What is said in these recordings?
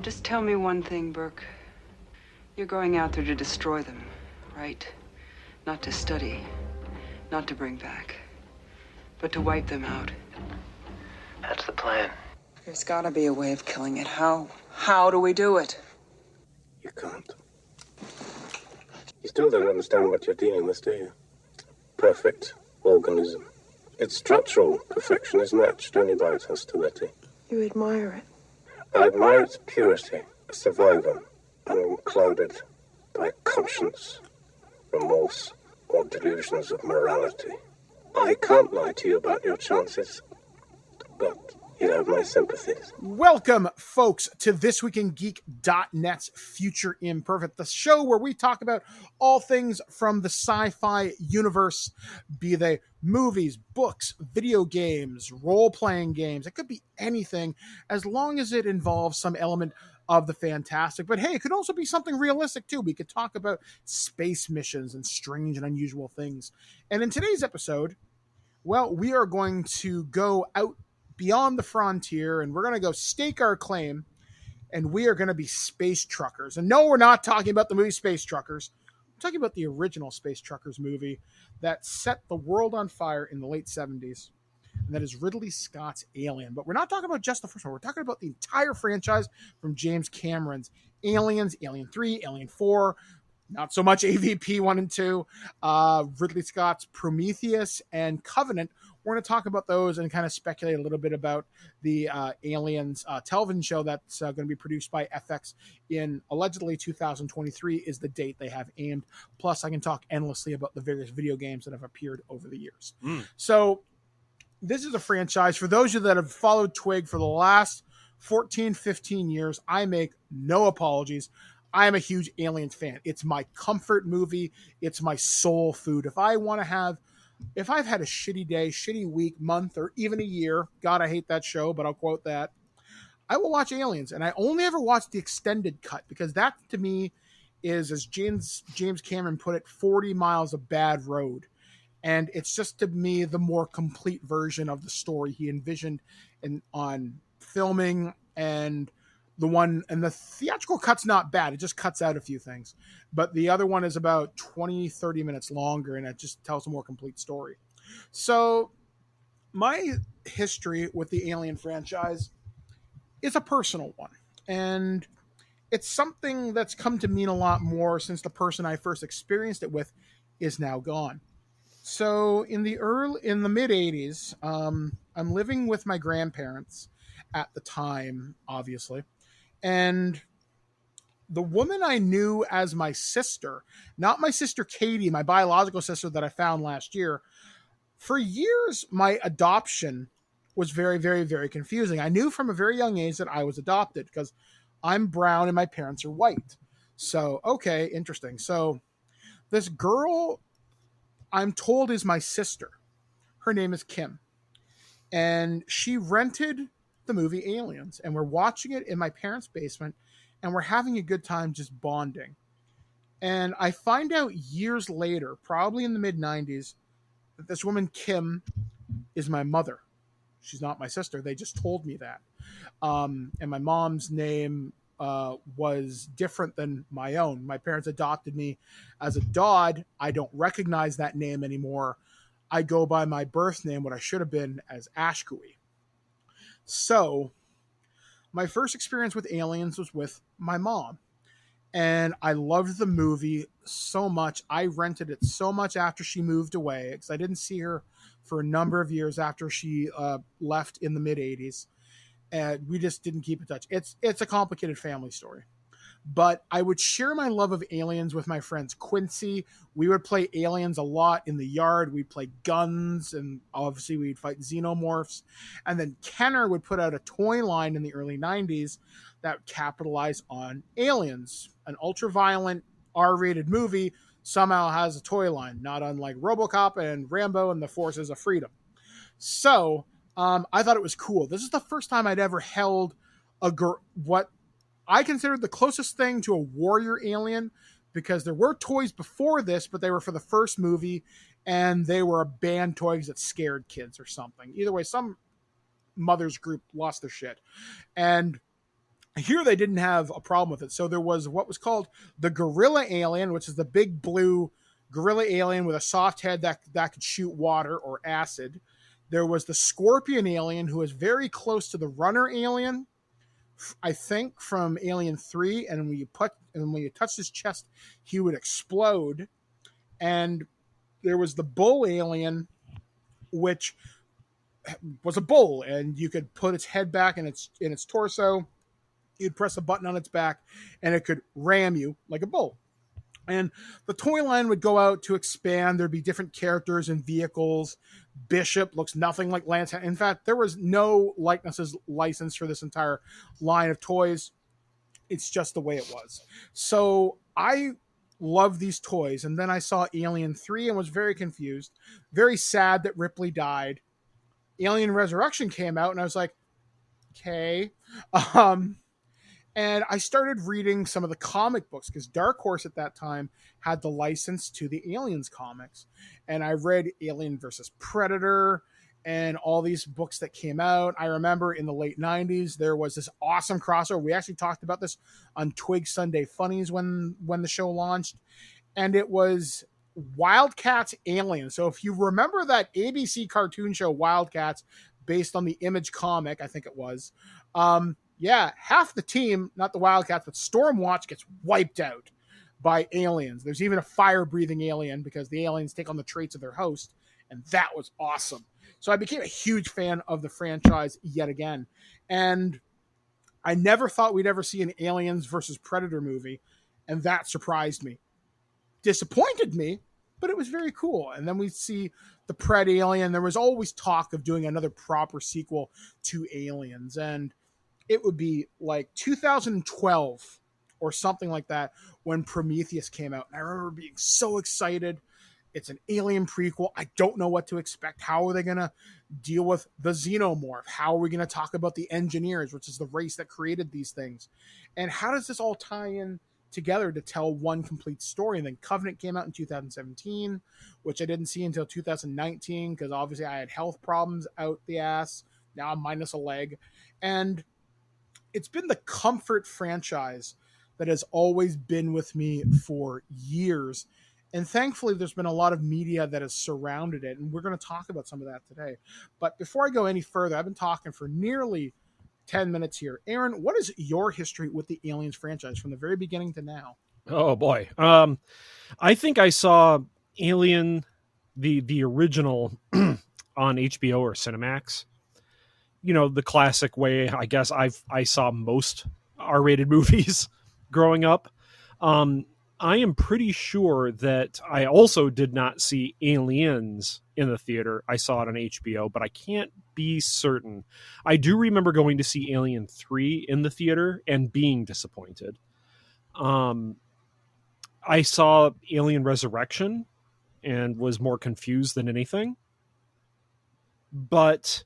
Just tell me one thing, Burke. You're going out there to destroy them, right? Not to study, not to bring back, but to wipe them out. That's the plan. There's gotta be a way of killing it. How? How do we do it? You can't. You still don't understand what you're dealing with, do you? Perfect organism. Its structural perfection is matched only by its hostility. You admire it. I admire its purity, a survivor, unclouded by conscience, remorse, or delusions of morality. I can't lie to you about your chances, but you have my sympathies. Welcome, folks, to ThisWeekInGeek.net's Future Imperfect, the show where we talk about all things from the sci-fi universe, be they movies, books, video games, role-playing games. It could be anything, as long as it involves some element of the fantastic. But hey, it could also be something realistic, too. We could talk about space missions and strange and unusual things. And in today's episode, well, we are going to go out beyond the frontier, and we're going to go stake our claim, and we are going to be space truckers. And no, we're not talking about the movie Space Truckers. I'm talking about the original Space Truckers movie that set the world on fire in the late 70s, and that is Ridley Scott's Alien. But we're not talking about just the first one. We're talking about the entire franchise from James Cameron's Aliens, Alien 3, Alien 4, not so much AVP 1 and 2, Ridley Scott's Prometheus, and Covenant. We're going to talk about those and kind of speculate a little bit about the Aliens television show that's going to be produced by FX in allegedly 2023 is the date they have aimed. Plus, I can talk endlessly about the various video games that have appeared over the years. So this is a franchise. For those of you that have followed Twig for the last 14, 15 years, I make no apologies. I am a huge Aliens fan. It's my comfort movie. It's my soul food. If I've had a shitty day, shitty week, month, or even a year, God, I hate that show, but I'll quote that, I will watch Aliens. And I only ever watch the extended cut because that, to me, is, as James Cameron put it, 40 miles of bad road. And it's just, to me, the more complete version of the story he envisioned on filming, and the theatrical cut's not bad. It just cuts out a few things. But the other one is about 20, 30 minutes longer, and it just tells a more complete story. So my history with the Alien franchise is a personal one. And it's something that's come to mean a lot more since the person I first experienced it with is now gone. So in the mid 80s, I'm living with my grandparents at the time, obviously. And the woman I knew as my sister, not my sister Katie, my biological sister that I found last year, for years, my adoption was very, very, very confusing. I knew from a very young age that I was adopted because I'm brown and my parents are white. So, okay, interesting. So this girl I'm told is my sister. Her name is Kim. And she rented the movie Aliens, and we're watching it in my parents' basement, and we're having a good time just bonding. And I find out years later, probably in the mid-90s, that this woman, Kim, is my mother. She's not my sister. They just told me that. And my mom's name was different than my own. My parents adopted me as a Dodd. I don't recognize that name anymore. I go by my birth name, what I should have been, as Ashkui. So my first experience with Aliens was with my mom, and I loved the movie so much. I rented it so much after she moved away because I didn't see her for a number of years after she left in the mid 80s, and we just didn't keep in touch. It's a complicated family story. But I would share my love of Aliens with my friends Quincy. We would play Aliens a lot in the yard. We'd play guns, and obviously we'd fight xenomorphs. And then Kenner would put out a toy line in the early 90s that capitalized on Aliens. An ultra-violent R-rated movie somehow has a toy line, not unlike RoboCop and Rambo and the Forces of Freedom. So I thought it was cool. This is the first time I'd ever held what I considered the closest thing to a warrior alien, because there were toys before this, but they were for the first movie, and they were banned toys that scared kids or something. Either way, some mother's group lost their shit. And Here they didn't have a problem with it. So there was what was called the gorilla alien, which is the big blue gorilla alien with a soft head that could shoot water or acid. There was the scorpion alien, who was very close to the runner alien, I think, from Alien 3. And when you touched his chest, he would explode. And there was the bull alien, which was a bull, and you could put its head back in its torso. You'd press a button on its back, and it could ram you like a bull. And the toy line would go out to expand. There'd be different characters and vehicles. Bishop looks nothing like Lance. In fact, there was no likenesses licensed for this entire line of toys. It's just the way it was. So I love these toys. And then I saw Alien 3 and was very confused, very sad that Ripley died. Alien Resurrection came out, and I was like, okay. And I started reading some of the comic books, because Dark Horse at that time had the license to the Aliens comics. And I read Alien versus Predator and all these books that came out. I remember in the late 90s, there was this awesome crossover. We actually talked about this on Twig Sunday Funnies when the show launched. And it was Wildcats Aliens. So if you remember that ABC cartoon show Wildcats, based on the Image comic, I think it was, yeah, half the team, not the Wildcats, but Stormwatch, gets wiped out by aliens. There's even a fire-breathing alien, because the aliens take on the traits of their host, and that was awesome. So I became a huge fan of the franchise yet again. And I never thought we'd ever see an Aliens versus Predator movie, and that surprised me. Disappointed me, but it was very cool. And then we see the Pred Alien. There was always talk of doing another proper sequel to Aliens, and it would be like 2012 or something like that when Prometheus came out. And I remember being so excited. It's an Alien prequel. I don't know what to expect. How are they going to deal with the xenomorph? How are we going to talk about the engineers, which is the race that created these things? And how does this all tie in together to tell one complete story? And then Covenant came out in 2017, which I didn't see until 2019, because obviously I had health problems out the ass. Now I'm minus a leg. And it's been the comfort franchise that has always been with me for years. And thankfully, there's been a lot of media that has surrounded it. And we're going to talk about some of that today. But before I go any further, I've been talking for nearly 10 minutes here. Aaron, what is your history with the Aliens franchise from the very beginning to now? Oh, boy. I think I saw Alien, the original, on HBO or Cinemax. You know, the classic way, I guess I saw most R-rated movies growing up. I am pretty sure that I also did not see Aliens in the theater. I saw it on HBO, but I can't be certain. I do remember going to see Alien 3 in the theater and being disappointed. I saw Alien Resurrection and was more confused than anything. But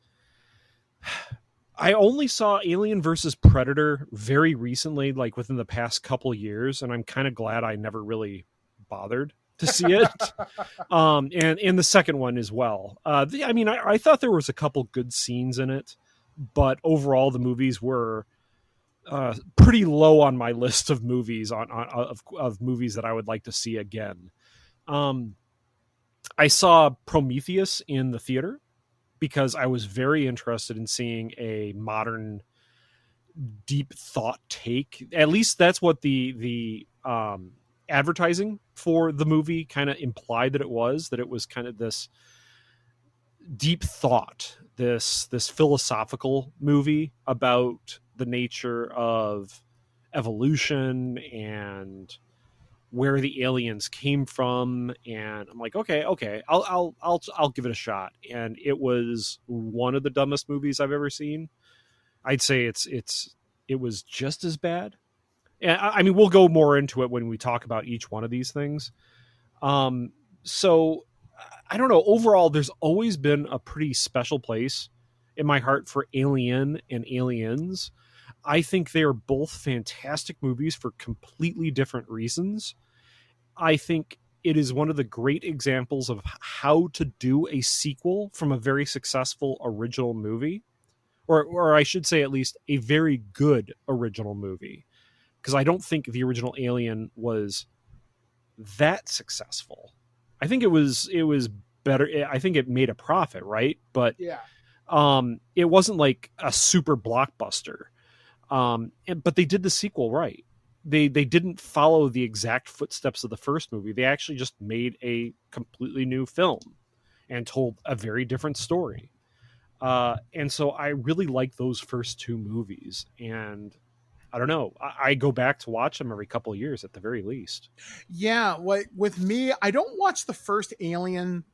I only saw Alien versus Predator very recently, like within the past couple years, and I'm kind of glad I never really bothered to see it. And the second one as well. I thought there was a couple good scenes in it, but overall the movies were pretty low on my list of movies of movies that I would like to see again. I saw Prometheus in the theater, because I was very interested in seeing a modern, deep thought take. At least that's what the advertising for the movie kind of implied that it was kind of this deep thought, this philosophical movie about the nature of evolution and where the aliens came from. And I'm like, okay, I'll give it a shot. And it was one of the dumbest movies I've ever seen. I'd say it was just as bad. And I mean, we'll go more into it when we talk about each one of these things. So I don't know. Overall, there's always been a pretty special place in my heart for Alien and Aliens. I think they are both fantastic movies for completely different reasons. I think it is one of the great examples of how to do a sequel from a very successful original movie or I should say at least a very good original movie, because I don't think the original Alien was that successful. I think it was better. I think it made a profit, right? But Yeah. it wasn't like a super blockbuster. But they did the sequel right. They didn't follow the exact footsteps of the first movie. They actually just made a completely new film and told a very different story. And so I really like those first two movies. And I don't know, I go back to watch them every couple of years at the very least. Yeah, with me, I don't watch the first Alien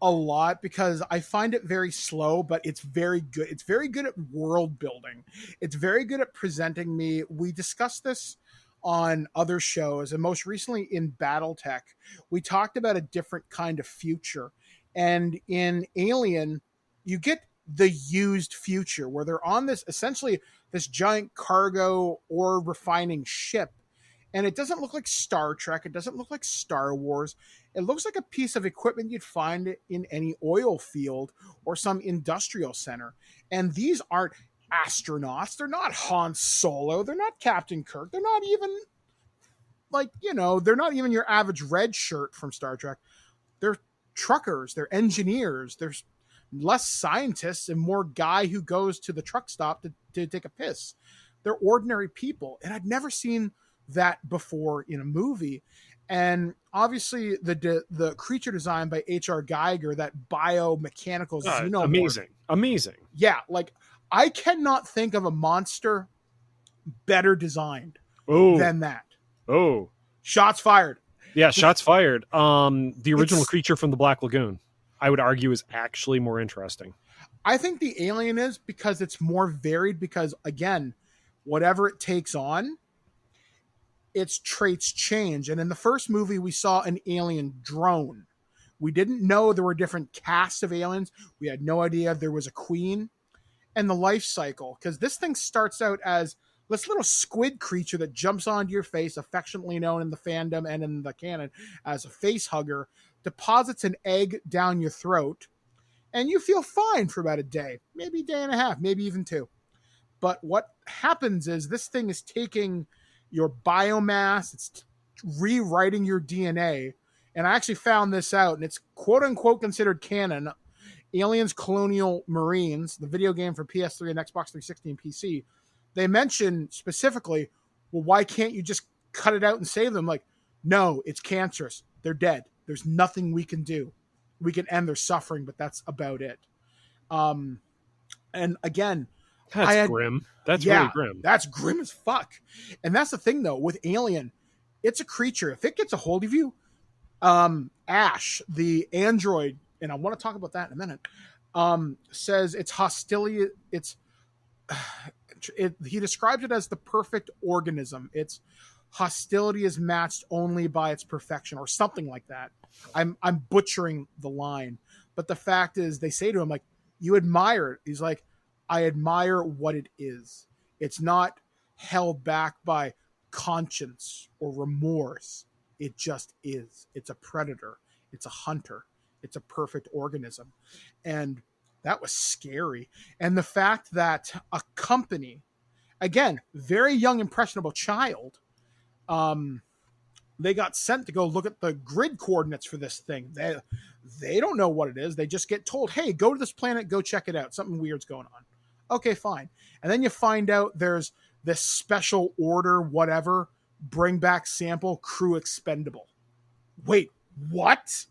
a lot because I find it very slow, but it's very good. It's very good at world building. It's very good at presenting me. We discussed this on other shows, and most recently in Battletech, we talked about a different kind of future. And in Alien, you get the used future where they're on this essentially this giant cargo ore refining ship. And it doesn't look like Star Trek. It doesn't look like Star Wars. It looks like a piece of equipment you'd find in any oil field or some industrial center. And these aren't astronauts. They're not Han Solo. They're not Captain Kirk. They're not even they're not even your average red shirt from Star Trek. They're truckers. They're engineers. There's less scientists and more guy who goes to the truck stop to take a piss. They're ordinary people. And I'd never seen that before in a movie. And obviously the creature design by H.R. Geiger, that biomechanical xenomorph. Amazing. Yeah, like I cannot think of a monster better designed than that. Oh. Shots fired. Yeah, shots fired. The original creature from the Black Lagoon, I would argue, is actually more interesting. I think the Alien is because it's more varied because, again, whatever it takes on, its traits change. And in the first movie, we saw an alien drone. We didn't know there were different casts of aliens. We had no idea there was a queen. And the life cycle, because this thing starts out as this little squid creature that jumps onto your face, affectionately known in the fandom and in the canon as a face hugger, deposits an egg down your throat, and you feel fine for about a day, maybe a day and a half, maybe even two. But what happens is this thing is taking your biomass, it's rewriting your DNA. And I actually found this out, and it's quote unquote considered canon. Aliens Colonial Marines, the video game for PS3 and Xbox 360 and PC, they mention specifically, well, why can't you just cut it out and save them? Like, no, it's cancerous. They're dead. There's nothing we can do. We can end their suffering, but that's about it. And again, that's grim. That's really grim. That's grim as fuck. And that's the thing, though, with Alien, it's a creature. If it gets a hold of you, Ash, the android, and I want to talk about that in a minute, says it's hostility. He describes it as the perfect organism. Its hostility is matched only by its perfection, or something like that. I'm butchering the line, but the fact is, they say to him, like, you admire it. He's like, I admire what it is. It's not held back by conscience or remorse. It just is. It's a predator. It's a hunter. It's a perfect organism. And that was scary. And the fact that a company, again, very young, impressionable child, they got sent to go look at the grid coordinates for this thing. They don't know what it is. They just get told, hey, go to this planet, go check it out. Something weird's going on. Okay, fine. And then you find out there's this special order, whatever, bring back sample, crew expendable. Wait, what?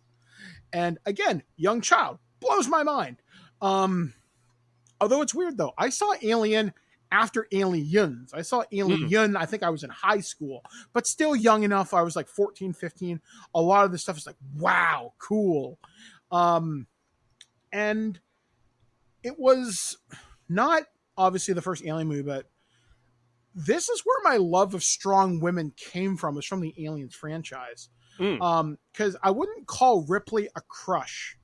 And again, young child, blows my mind. Although it's weird, though. I saw Alien after Aliens. I saw Alien, I think I was in high school, but still young enough. I was like 14, 15. A lot of this stuff is like, wow, cool. And it was not obviously the first Alien movie, but this is where my love of strong women came from. It's from the Aliens franchise. Because I wouldn't call Ripley a crush.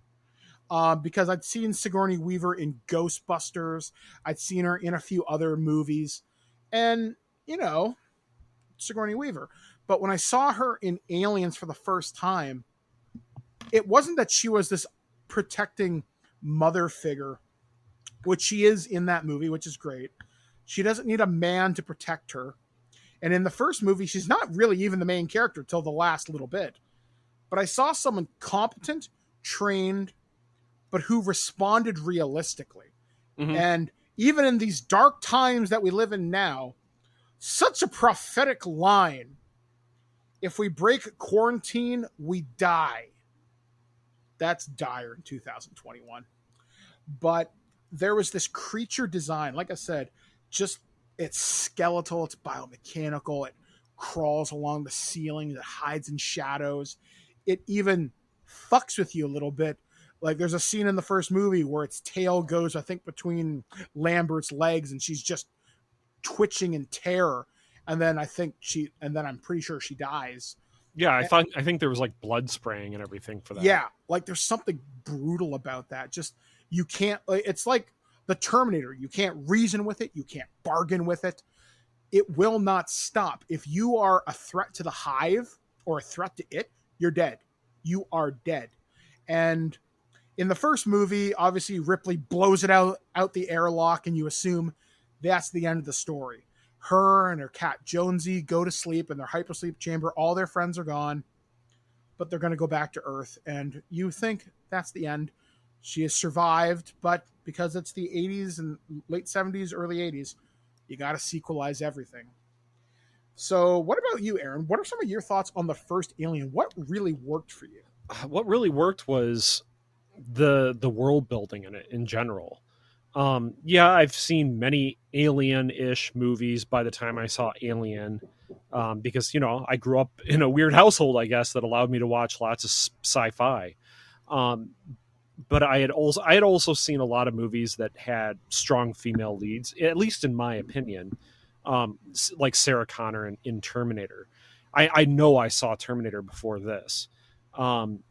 Because I'd seen Sigourney Weaver in Ghostbusters. I'd seen her in a few other movies. And, Sigourney Weaver. But when I saw her in Aliens for the first time, it wasn't that she was this protecting mother figure which she is in that movie, which is great. She doesn't need a man to protect her. And in the first movie, she's not really even the main character till the last little bit. But I saw someone competent, trained, but who responded realistically. Mhm. And even in these dark times that we live in now, such a prophetic line. If we break quarantine, we die. That's dire in 2021. But there was this creature design, like I said, just it's skeletal, it's biomechanical, it crawls along the ceiling, it hides in shadows. It even fucks with you a little bit. Like there's a scene in the first movie where its tail goes, I think, between Lambert's legs, and she's just twitching in terror. And then I'm pretty sure she dies. Yeah, I think there was like blood spraying and everything for that. Yeah, like there's something brutal about that. Just you can't. It's like the Terminator. You can't reason with it. You can't bargain with it. It will not stop. If you are a threat to the hive or a threat to it, you're dead. You are dead. And in the first movie, obviously Ripley blows it out the airlock, and you assume that's the end of the story. Her and her cat Jonesy go to sleep in their hypersleep chamber. All their friends are gone, but they're going to go back to Earth. And you think that's the end. She has survived, but because it's the 80s and late 70s, early 80s, you got to sequelize everything. So what about you, Aaron? What are some of your thoughts on the first Alien? What really worked for you? What really worked was the world building in it in general. Yeah, I've seen many Alien-ish movies by the time I saw Alien, because, you know, I grew up in a weird household, I guess, that allowed me to watch lots of sci-fi. But I had also seen a lot of movies that had strong female leads, at least in my opinion, like Sarah Connor in Terminator. I know I saw Terminator before this.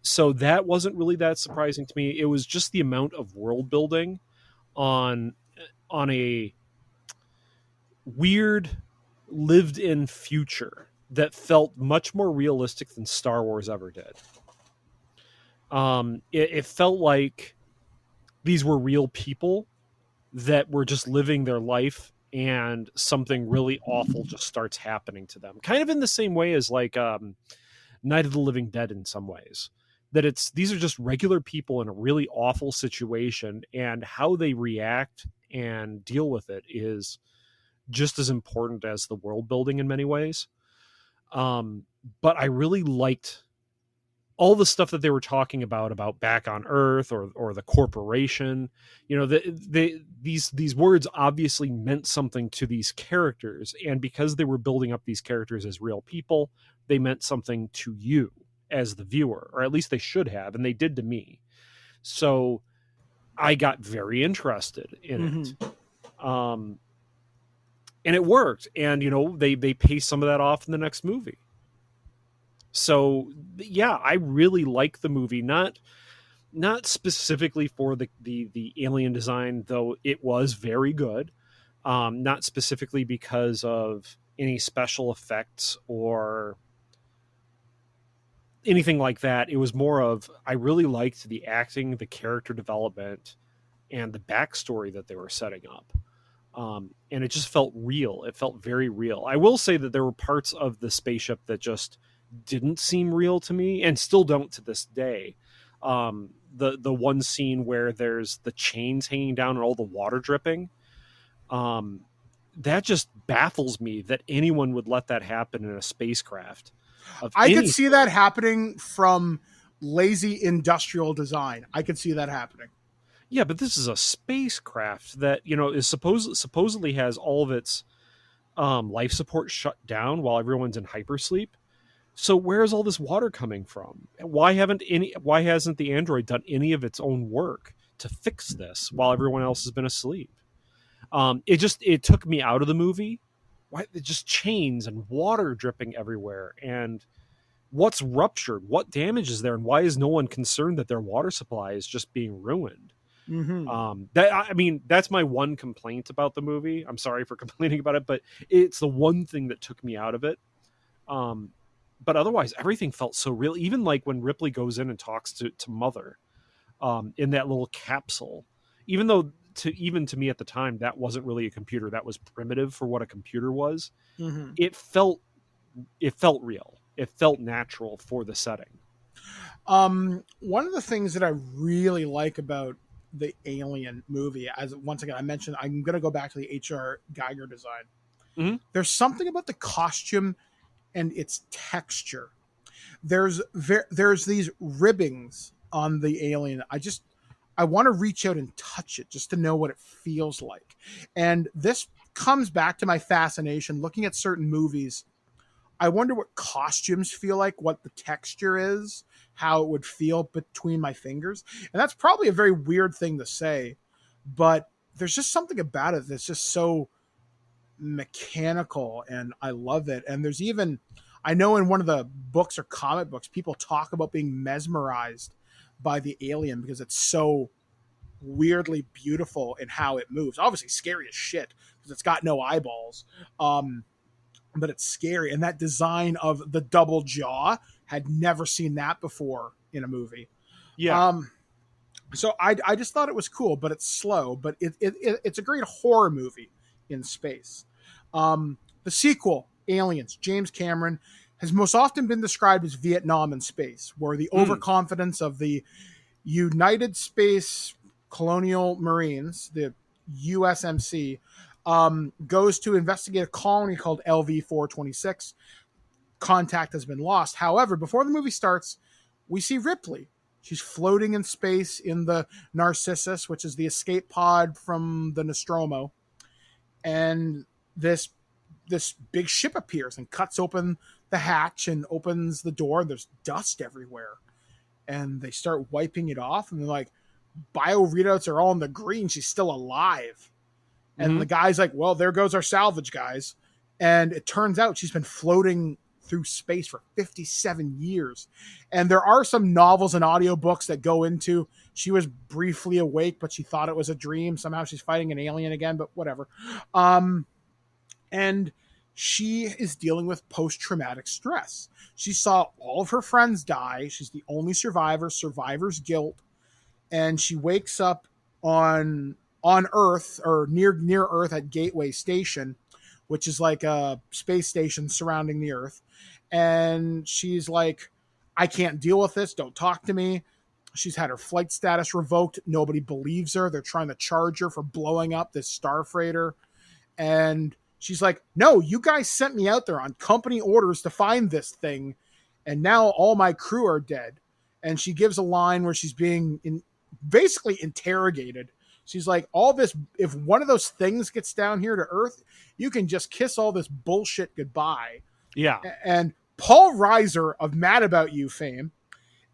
So that wasn't really that surprising to me. It was just the amount of world building on a weird lived in future that felt much more realistic than Star Wars ever did. It felt like these were real people that were just living their life, and something really awful just starts happening to them. Kind of in the same way as like Night of the Living Dead in some ways. That these are just regular people in a really awful situation, and how they react and deal with it is just as important as the world building in many ways. But I really liked all the stuff that they were talking about back on Earth or the corporation. You know, these words obviously meant something to these characters, and because they were building up these characters as real people, they meant something to you as the viewer, or at least they should have, and they did to me. So I got very interested in it. And it worked. And, you know, they paced some of that off in the next movie. So yeah, I really like the movie, not specifically for the alien design, though it was very good. Not specifically because of any special effects or anything like that. It was more of, I really liked the acting, the character development, and the backstory that they were setting up. And it just felt real. It felt very real. I will say that there were parts of the spaceship that just didn't seem real to me, and still don't to this day. The one scene where there's the chains hanging down and all the water dripping, that just baffles me that anyone would let that happen in a spacecraft. I could see that happening from lazy industrial design. I could see that happening. Yeah, but this is a spacecraft that, you know, is supposedly has all of its life support shut down while everyone's in hypersleep. So where's all this water coming from? Why hasn't the android done any of its own work to fix this while everyone else has been asleep? It took me out of the movie. Why, just chains and water dripping everywhere, and what's ruptured? What damage is there, and why is no one concerned that their water supply is just being ruined? That's my one complaint about the movie. I'm sorry for complaining about it, but it's the one thing that took me out of it. But otherwise, everything felt so real. Even like when Ripley goes in and talks to Mother in that little capsule, even though even to me at the time, that wasn't really a computer. That was primitive for what a computer was. Mm-hmm. It felt real. It felt natural for the setting. One of the things that I really like about the Alien movie, as once again I mentioned, I'm going to go back to the H.R. Geiger design. Mm-hmm. There's something about the costume and its texture. There's these ribbings on the Alien. I want to reach out and touch it just to know what it feels like. And this comes back to my fascination looking at certain movies. I wonder what costumes feel like, what the texture is, how it would feel between my fingers. And that's probably a very weird thing to say, but there's just something about it that's just so mechanical, and I love it. And there's even, I know in one of the books or comic books, people talk about being mesmerized by the Alien because it's so weirdly beautiful in how it moves. Obviously scary as shit because it's got no eyeballs. But it's scary. And that design of the double jaw, had never seen that before in a movie. Yeah. So I just thought it was cool, but it's slow, but it's a great horror movie in space. The sequel, Aliens, James Cameron, has most often been described as Vietnam in space, where the overconfidence of the United Space Colonial Marines, the USMC, goes to investigate a colony called LV-426. Contact has been lost. However, before the movie starts, we see Ripley. She's floating in space in the Narcissus, which is the escape pod from the Nostromo. And this big ship appears and cuts open the hatch and opens the door. There's dust everywhere. And they start wiping it off. And they're like, bio readouts are all in the green. She's still alive. And the guy's like, well, there goes our salvage, guys. And it turns out she's been floating through space for 57 years. And there are some novels and audiobooks that go into she was briefly awake, but she thought it was a dream. Somehow she's fighting an alien again, but whatever. And she is dealing with post-traumatic stress. She saw all of her friends die. She's the only survivor, survivor's guilt. And she wakes up on Earth, or near Earth at Gateway Station, which is like a space station surrounding the Earth. And she's like, I can't deal with this. Don't talk to me. She's had her flight status revoked. Nobody believes her. They're trying to charge her for blowing up this star freighter. And she's like, no, you guys sent me out there on company orders to find this thing. And now all my crew are dead. And she gives a line where she's being basically interrogated. She's like, all this, if one of those things gets down here to Earth, you can just kiss all this bullshit goodbye. Yeah. And Paul Reiser of Mad About You fame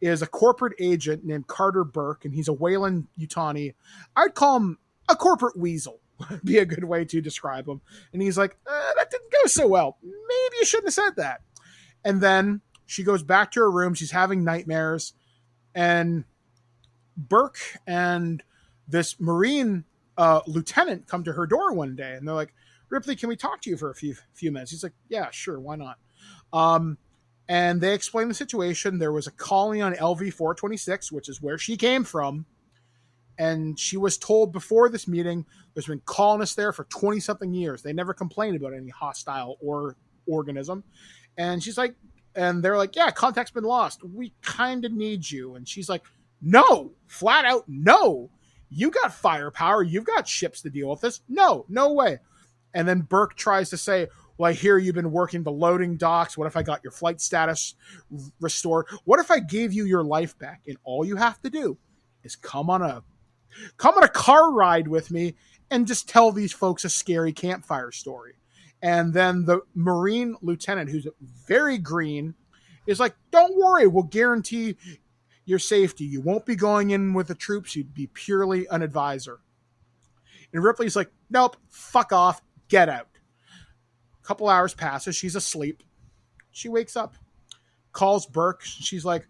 is a corporate agent named Carter Burke, and he's a Weyland-Yutani. I'd call him a corporate weasel, be a good way to describe him. And he's like, that didn't go so well. Maybe you shouldn't have said that. And then she goes back to her room. She's having nightmares. And Burke and this Marine lieutenant come to her door one day, and they're like, Ripley, can we talk to you for a few minutes? He's like, yeah, sure, why not? And they explain the situation. There was a colony on LV-426, which is where she came from. And she was told before this meeting, there's been colonists there for 20-something years. They never complained about any hostile or organism. And she's like, and they're like, yeah, contact's been lost. We kind of need you. And she's like, no, flat out, no. You got firepower. You've got ships to deal with this. No way. And then Burke tries to say, well, I hear you've been working the loading docks. What if I got your flight status restored? What if I gave you your life back? And all you have to do is come on a car ride with me and just tell these folks a scary campfire story. And then the Marine lieutenant, who's very green, is like, don't worry, we'll guarantee your safety. You won't be going in with the troops. You'd be purely an advisor. And Ripley's like, nope, fuck off, get out. A couple hours passes. She's asleep. She wakes up, calls Burke. She's like,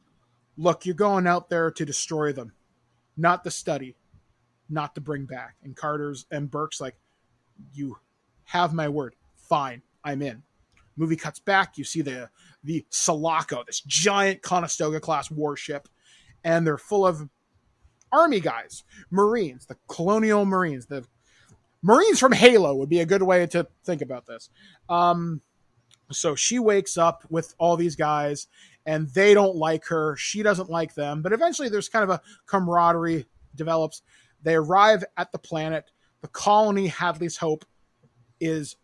look, you're going out there to destroy them, not to study, not to bring back. And Burke's like, you have my word. Fine, I'm in. Movie cuts back. You see the Sulaco, this giant Conestoga class warship, and they're full of army guys, Marines, the colonial Marines, the Marines from Halo would be a good way to think about this. So she wakes up with all these guys, and they don't like her. She doesn't like them. But eventually there's kind of a camaraderie develops. They arrive at the planet. The colony, Hadley's Hope, is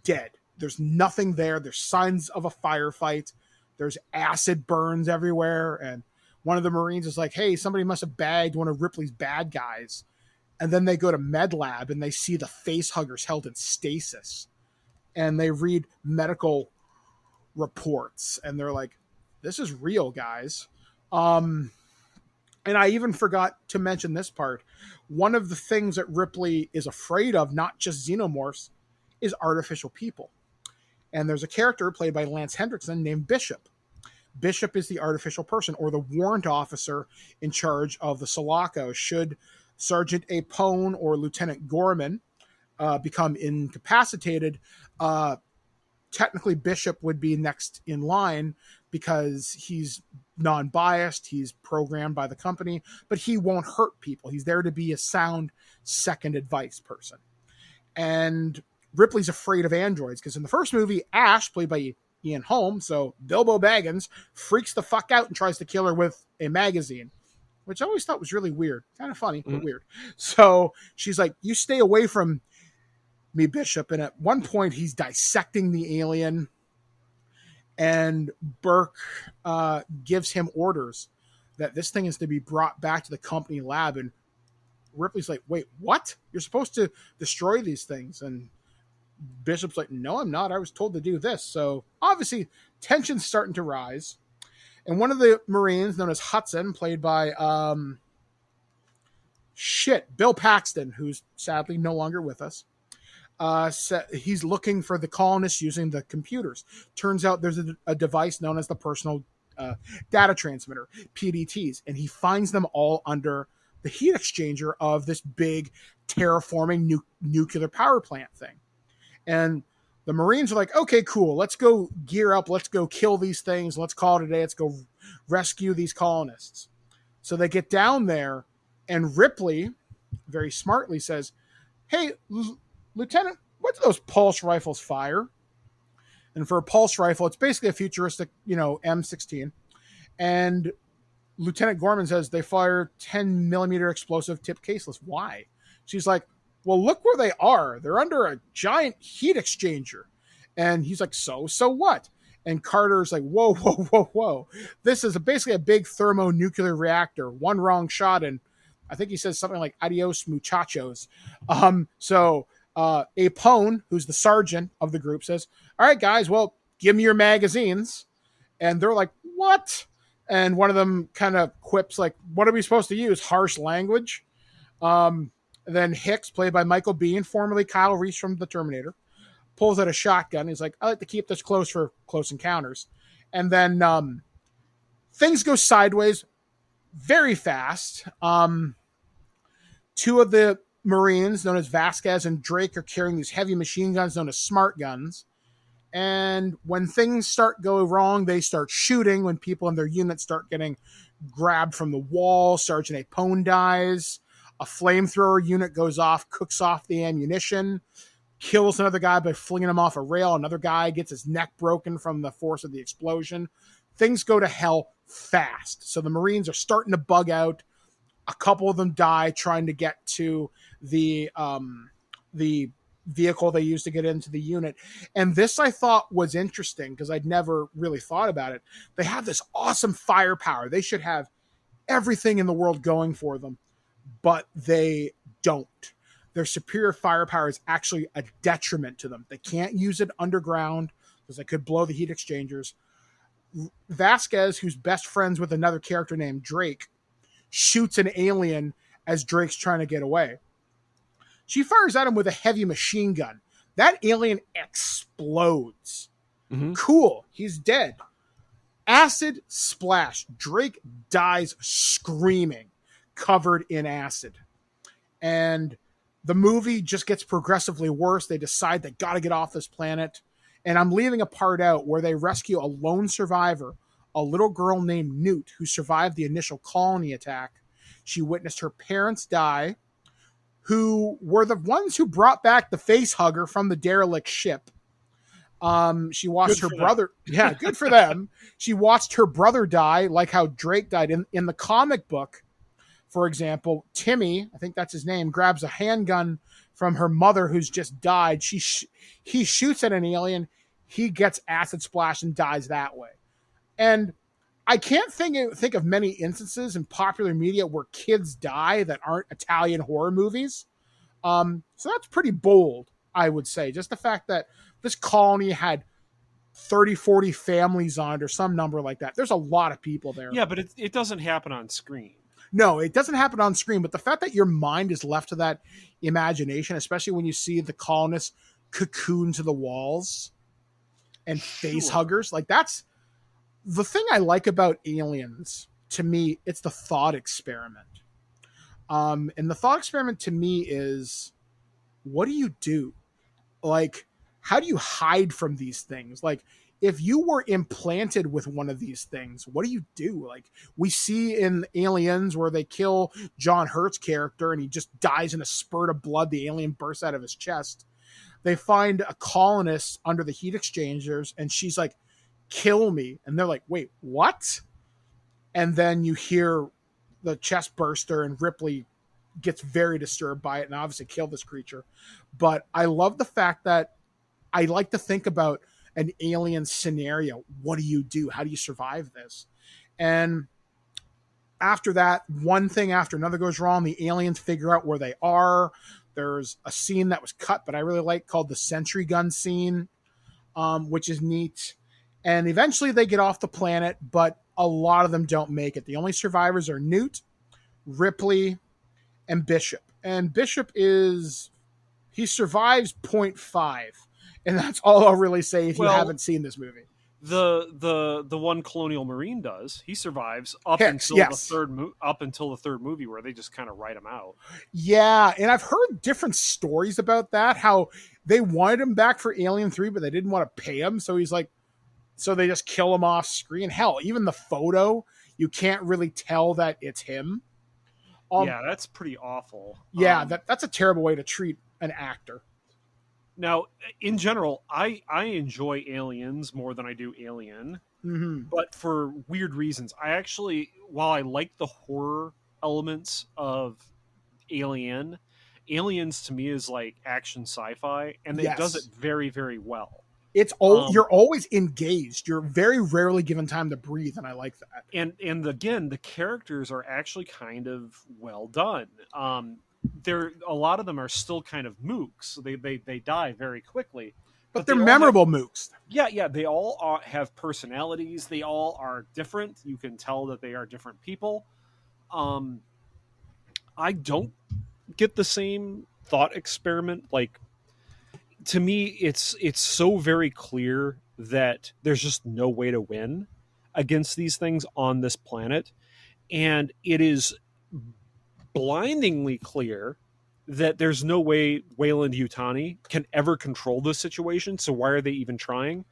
dead. There's nothing there. There's signs of a firefight. There's acid burns everywhere. And one of the Marines is like, hey, somebody must have bagged one of Ripley's bad guys. And then they go to Med Lab and they see the face huggers held in stasis. And they read medical reports. And they're like, this is real, guys. And I even forgot to mention this part. One of the things that Ripley is afraid of, not just xenomorphs, is artificial people. And there's a character played by Lance Hendrickson named Bishop. Bishop is the artificial person, or the warrant officer in charge of the Sulaco. Should Sergeant Apone or Lieutenant Gorman become incapacitated, technically Bishop would be next in line because he's non-biased, he's programmed by the company, but he won't hurt people. He's there to be a sound second advice person. And Ripley's afraid of androids because in the first movie, Ash, played by Ian Holm, so Bilbo Baggins, freaks the fuck out and tries to kill her with a magazine, which I always thought was really weird. Kind of funny, but weird. So she's like, you stay away from me, Bishop. And at one point, he's dissecting the alien, and Burke gives him orders that this thing is to be brought back to the company lab. And Ripley's like, wait, what? You're supposed to destroy these things. And Bishop's like, no, I'm not. I was told to do this. So obviously tension's starting to rise. And one of the Marines, known as Hudson, played by Bill Paxton, who's sadly no longer with us, he's looking for the colonists using the computers. Turns out there's a device known as the personal data transmitter, PDTs, and he finds them all under the heat exchanger of this big terraforming nuclear power plant thing. And the Marines are like, okay, cool, let's go gear up, let's go kill these things, let's call it a day, let's go rescue these colonists. So they get down there, and Ripley very smartly says, hey, Lieutenant, what do those pulse rifles fire? And for a pulse rifle, it's basically a futuristic, M16. And Lieutenant Gorman says they fire 10 millimeter explosive tip caseless. Why? She's like, well, look where they are. They're under a giant heat exchanger. And he's like, so what? And Carter's like, whoa. This is basically a big thermonuclear reactor. One wrong shot, and I think he says something like, adios, muchachos. Apone, who's the sergeant of the group, says, all right, guys, well, give me your magazines. And they're like, what? And one of them kind of quips, like, what are we supposed to use? Harsh language? Then Hicks, played by Michael Biehn, formerly Kyle Reese from The Terminator, pulls out a shotgun. He's like, I like to keep this close for close encounters. And then things go sideways very fast. Two of the Marines, known as Vasquez and Drake, are carrying these heavy machine guns known as smart guns. And when things start going wrong, they start shooting. When people in their unit start getting grabbed from the wall, Sergeant Apone dies. A flamethrower unit goes off, cooks off the ammunition, kills another guy by flinging him off a rail. Another guy gets his neck broken from the force of the explosion. Things go to hell fast. So the Marines are starting to bug out. A couple of them die trying to get to the vehicle they used to get into the unit. And this I thought was interesting because I'd never really thought about it. They have this awesome firepower. They should have everything in the world going for them, but they don't. Their superior firepower is actually a detriment to them. They can't use it underground because they could blow the heat exchangers. Vasquez, who's best friends with another character named Drake, shoots an alien as Drake's trying to get away. She fires at him with a heavy machine gun. That alien explodes. Mm-hmm. Cool. He's dead. Acid splash. Drake dies screaming, covered in acid. And the movie just gets progressively worse. They decide they got to get off this planet. And I'm leaving a part out where they rescue a lone survivor, a little girl named Newt, who survived the initial colony attack. She witnessed her parents die, who were the ones who brought back the face hugger from the derelict ship. She watched her brother. Yeah, good for them. She watched her brother die, like how Drake died in the comic book. For example, Timmy, I think that's his name, grabs a handgun from her mother who's just died. He shoots at an alien. He gets acid splashed and dies that way. And I can't think of many instances in popular media where kids die that aren't Italian horror movies. So that's pretty bold, I would say. Just the fact that this colony had 30, 40 families on it or some number like that. There's a lot of people there. Yeah, but it doesn't happen on screen. No, it doesn't happen on screen, but the fact that your mind is left to that imagination, especially when you see the colonists cocoon to the walls and face huggers, like that's the thing I like about Aliens. To me, it's the thought experiment. And the thought experiment to me is, what do you do? Like, how do you hide from these things? Like, if you were implanted with one of these things, what do you do? Like, we see in Aliens where they kill John Hurt's character and he just dies in a spurt of blood. The alien bursts out of his chest. They find a colonist under the heat exchangers and she's like, kill me. And they're like, wait, what? And then you hear the chest burster and Ripley gets very disturbed by it and obviously kill this creature. But I love the fact that I like to think about an alien scenario. What do you do? How do you survive this? And after that, one thing after another goes wrong. The aliens figure out where they are. There's a scene that was cut, but I really like, called the sentry gun scene, which is neat. And eventually they get off the planet, but a lot of them don't make it. The only survivors are Newt, Ripley, and Bishop. And Bishop he survives 0.5. And that's all I'll really say if you haven't seen this movie. The one Colonial Marine does. He survives up until the third movie, where they just kind of write him out. Yeah, and I've heard different stories about that. How they wanted him back for Alien 3, but they didn't want to pay him, so he's like, so they just kill him off screen. Hell, even the photo, you can't really tell that it's him. Yeah, that's pretty awful. Yeah, that's a terrible way to treat an actor. Now, in general, I enjoy Aliens more than I do Alien, but for weird reasons. I actually, while I like the horror elements of Aliens to me is like action sci-fi, and it does it very, very well. It's you're always engaged. You're very rarely given time to breathe, and I like that. And again, the characters are actually kind of well done. A lot of them are still kind of mooks. They die very quickly, but they're memorable mooks. Yeah, they all have personalities. They all are different. You can tell that they are different people. I don't get the same thought experiment. Like, to me, it's so very clear that there's just no way to win against these things on this planet, and it is blindingly clear that there's no way Weyland-Yutani can ever control this situation. So why are they even trying?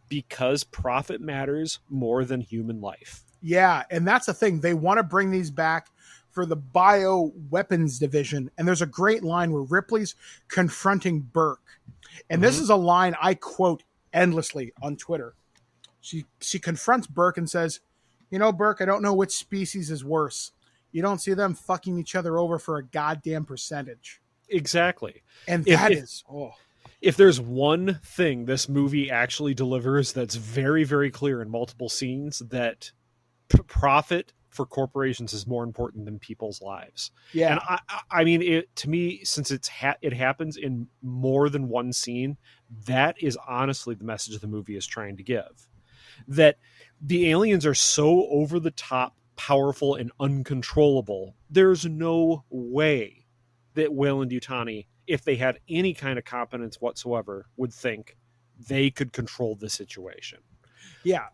Because profit matters more than human life. Yeah, and that's the thing. They want to bring these back for the bioweapons division. And there's a great line where Ripley's confronting Burke. And this is a line I quote endlessly on Twitter. She confronts Burke and says, "You know, Burke, I don't know which species is worse. You don't see them fucking each other over for a goddamn percentage." Exactly. And if there's one thing this movie actually delivers that's very, very clear in multiple scenes, that profit for corporations is more important than people's lives. Yeah. And I mean, to me, since it happens in more than one scene, that is honestly the message the movie is trying to give. That the aliens are so over the top, powerful, and uncontrollable. There's no way that Weyland-Yutani, if they had any kind of competence whatsoever, would think they could control the situation. Yeah.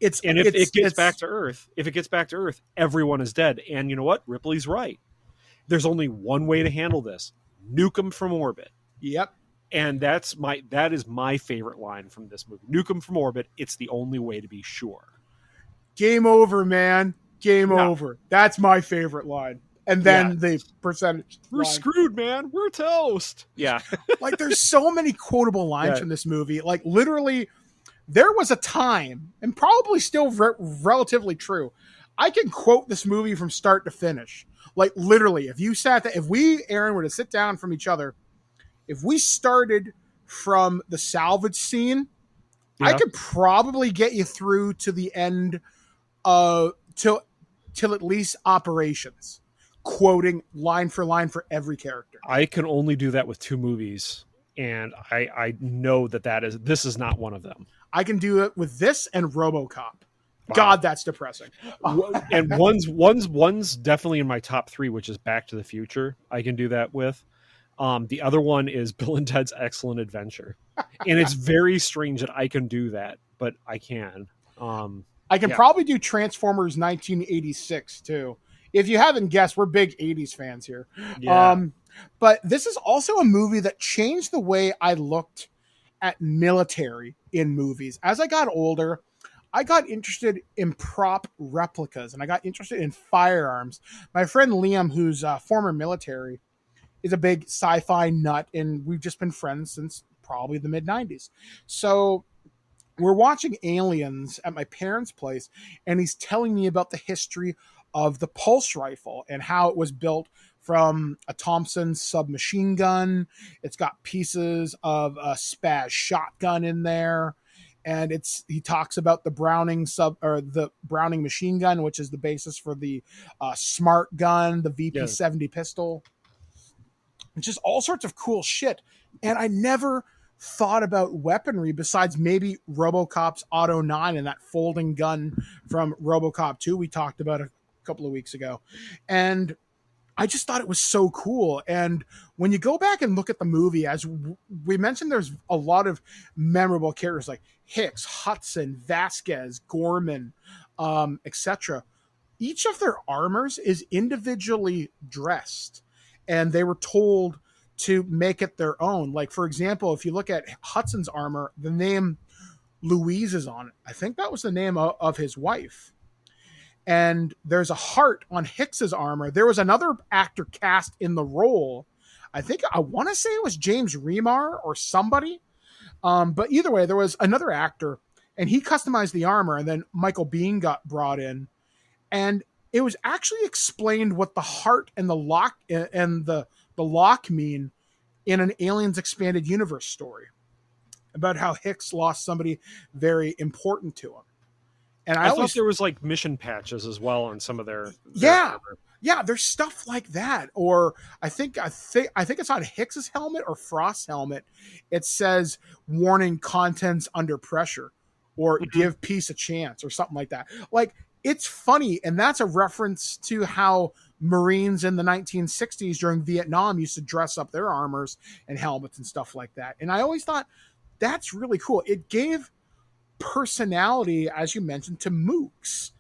If it gets back to Earth, everyone is dead. And you know what? Ripley's right. There's only one way to handle this: nuke them from orbit. Yep. And that is my favorite line from this movie. Nuke them from orbit. It's the only way to be sure. Game over, man. Game over. That's my favorite line. and then the percentage. We're line. screwed, man. We're toast. Yeah. Like, there's so many quotable lines from this movie. Like, literally, there was a time, and probably still relatively true, I can quote this movie from start to finish. Like, literally, if we, Aaron, were to sit down from each other, if we started from the salvage scene, I could probably get you through to the end till at least operations, quoting line for line for every character. I can only do that with 2 movies, and I know this is not one of them. I can do it with this and RoboCop. Wow. God, that's depressing. And one's definitely in my top 3, which is Back to the Future. I can do that with. The other one is Bill and Ted's Excellent Adventure, and it's very strange that I can do that, but I can. I can probably do Transformers 1986 too. If you haven't guessed, we're big 80s fans here. Yeah. But this is also a movie that changed the way I looked at military in movies. As I got older, I got interested in prop replicas, and I got interested in firearms. My friend Liam, who's former military, is a big sci-fi nut, and we've just been friends since probably the mid-90s. So we're watching Aliens at my parents' place, and he's telling me about the history of the pulse rifle and how it was built from a Thompson submachine gun. It's got pieces of a Spaz shotgun in there. And he talks about the Browning the Browning machine gun, which is the basis for the Smart gun, the VP-70 pistol. It's just all sorts of cool shit. And I never thought about weaponry besides maybe RoboCop's Auto 9 and that folding gun from RoboCop 2 we talked about a couple of weeks ago. And I just thought it was so cool. And when you go back and look at the movie, as we mentioned, there's a lot of memorable characters like Hicks, Hudson, Vasquez, Gorman, etc. Each of their armors is individually dressed, and they were told to make it their own. Like, for example, if you look at Hudson's armor, the name Louise is on it. I think that was the name of his wife. And there's a heart on Hicks's armor. There was another actor cast in the role. I want to say it was James Remar or somebody. But either way, there was another actor, and he customized the armor, and then Michael Biehn got brought in. And it was actually explained what the heart and the lock mean in an Aliens Expanded Universe story about how Hicks lost somebody very important to him. And I thought there was like mission patches as well on some of their yeah, there's stuff like that. Or I think it's on Hicks's helmet or Frost's helmet. It says warning, contents under pressure, or give peace a chance, or something like that. Like, it's funny, and that's a reference to how Marines in the 1960s during Vietnam used to dress up their armors and helmets and stuff like that. And I always thought that's really cool. It gave personality, as you mentioned, to mooks.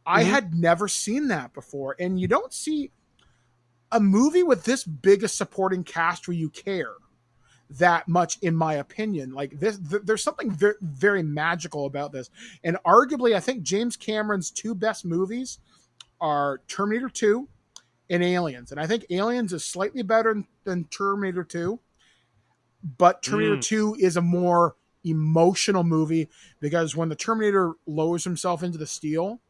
I had never seen that before, and you don't see a movie with this big a supporting cast where you care that much, in my opinion. Like, this, there's something very, very magical about this. And arguably, I think James Cameron's 2 best movies are Terminator 2 and Aliens. And I think Aliens is slightly better than Terminator 2, but Terminator 2 is a more emotional movie, because when the Terminator lowers himself into the steel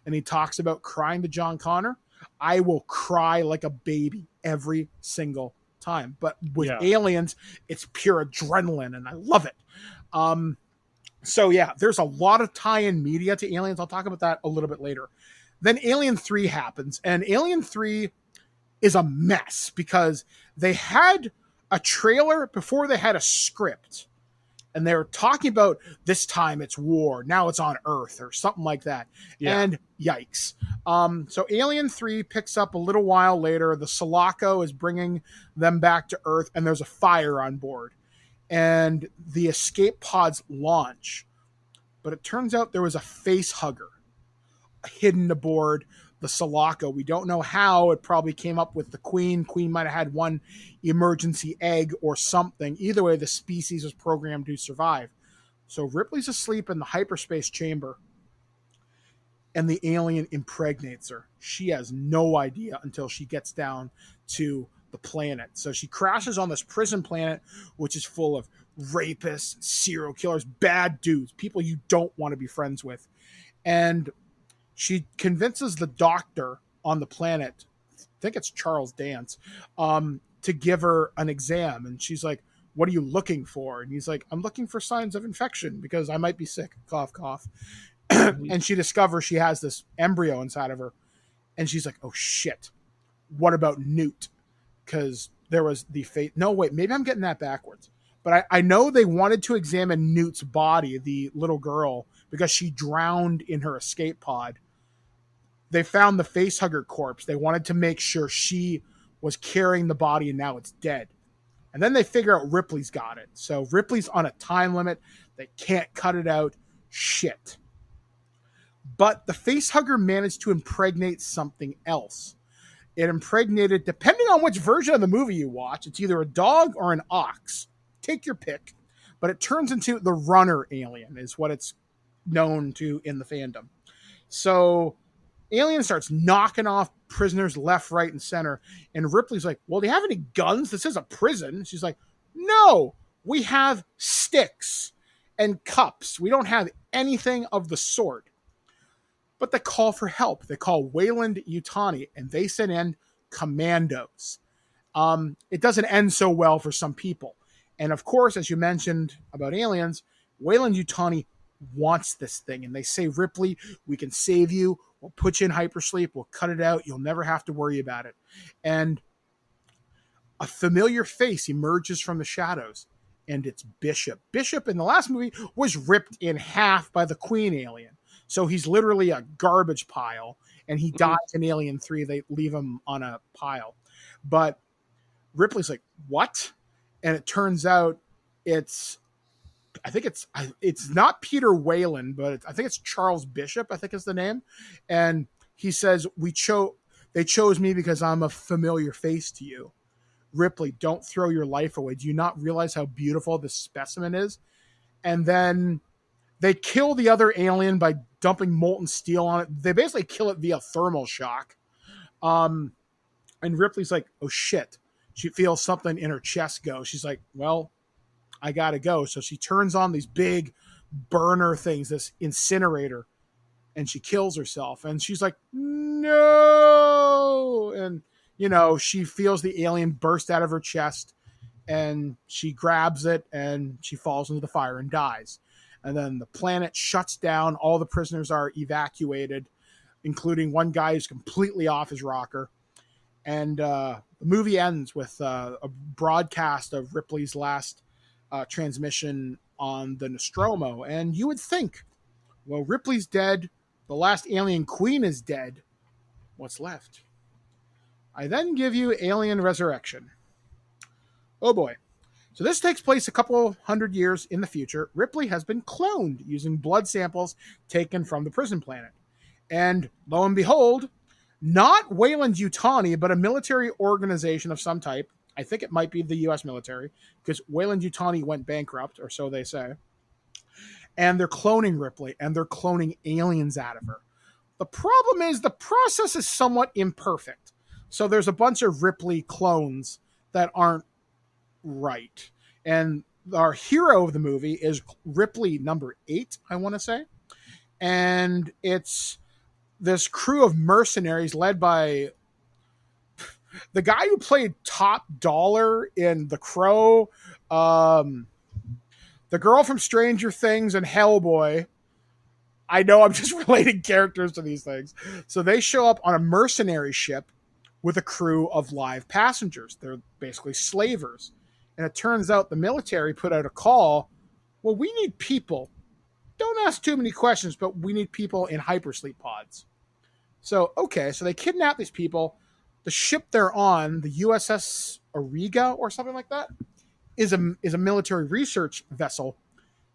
and he talks about crying to John Connor, I will cry like a baby every single time. But with Aliens, it's pure adrenaline, and I love it. So yeah, there's a lot of tie-in media to Aliens. I'll talk about that a little bit later. Then Alien 3 happens, and Alien 3 is a mess because they had a trailer before they had a script. And they were talking about this time it's war, now it's on Earth, or something like that. Yeah. And yikes. So Alien 3 picks up a little while later. The Sulaco is bringing them back to Earth, and there's a fire on board. And the escape pods launch. But it turns out there was a face hugger hidden aboard the Sulaco. We don't know how. It probably came up with the Queen. Queen might have had one emergency egg or something. Either way, the species was programmed to survive. So Ripley's asleep in the hyperspace chamber. and the alien impregnates her. She has no idea until she gets down to the planet. So she crashes on this prison planet, which is full of rapists, serial killers, bad dudes, people you don't want to be friends with. And she convinces the doctor on the planet, I think it's Charles Dance, to give her an exam. And she's like, what are you looking for? And he's like, I'm looking for signs of infection because I might be sick. Cough, cough. And she discovers she has this embryo inside of her. And she's like, oh, shit. What about Newt? Because there was the fate. No, wait, maybe I'm getting that backwards. But I know they wanted to examine Newt's body, the little girl, because she drowned in her escape pod. They found the facehugger corpse. They wanted to make sure she was carrying the body and now it's dead. And then they figure out Ripley's got it. So Ripley's on a time limit. They can't cut it out. Shit. But the facehugger managed to impregnate something else. It impregnated, depending on which version of the movie you watch, it's either a dog or an ox. Take your pick. But it turns into the runner alien, is what it's known to in the fandom. So Alien starts knocking off prisoners left, right, and center. And Ripley's like, well, do you have any guns? This is a prison. She's like, no, we have sticks and cups. We don't have anything of the sort. But they call for help. They call Weyland-Yutani, and they send in commandos. It doesn't end so well for some people. And of course, as you mentioned about aliens, Weyland-Yutani wants this thing. And they say, Ripley, we can save you. We'll put you in hypersleep. We'll cut it out. You'll never have to worry about it. And a familiar face emerges from the shadows. And it's Bishop. Bishop in the last movie was ripped in half by the Queen alien. So he's literally a garbage pile. And he dies in Alien 3. They leave him on a pile. But Ripley's like, what? And it turns out it's not Peter Weyland, but I think it's Charles Bishop, I think is the name. And he says, they chose me because I'm a familiar face to you. Ripley, don't throw your life away. Do you not realize how beautiful this specimen is? And then they kill the other alien by dumping molten steel on it. They basically kill it via thermal shock. And Ripley's like, oh shit. She feels something in her chest go. She's like, well, I gotta go. So she turns on these big burner things, this incinerator, and she kills herself. And she's like, no. And, she feels the alien burst out of her chest, and she grabs it, and she falls into the fire and dies. And then the planet shuts down. All the prisoners are evacuated, including one guy who's completely off his rocker. And the movie ends with a broadcast of Ripley's last transmission on the Nostromo. And you would think, well, Ripley's dead. The last alien queen is dead. What's left? I then give you Alien Resurrection. Oh boy. So this takes place a couple hundred years in the future. Ripley has been cloned using blood samples taken from the prison planet. And lo and behold, not Weyland-Yutani, but a military organization of some type. I think it might be the U.S. military, because Weyland-Yutani went bankrupt, or so they say. And they're cloning Ripley, and they're cloning aliens out of her. The problem is the process is somewhat imperfect. So there's a bunch of Ripley clones that aren't right. And our hero of the movie is Ripley number 8, I want to say. And it's this crew of mercenaries led by the guy who played Top Dollar in The Crow, the girl from Stranger Things, and Hellboy. I know I'm just relating characters to these things. So they show up on a mercenary ship with a crew of live passengers. They're basically slavers. And it turns out the military put out a call. Well, we need people. Don't ask too many questions, but we need people in hypersleep pods. So, okay, so they kidnap these people. The ship they're on, the USS Auriga or something like that, is a military research vessel.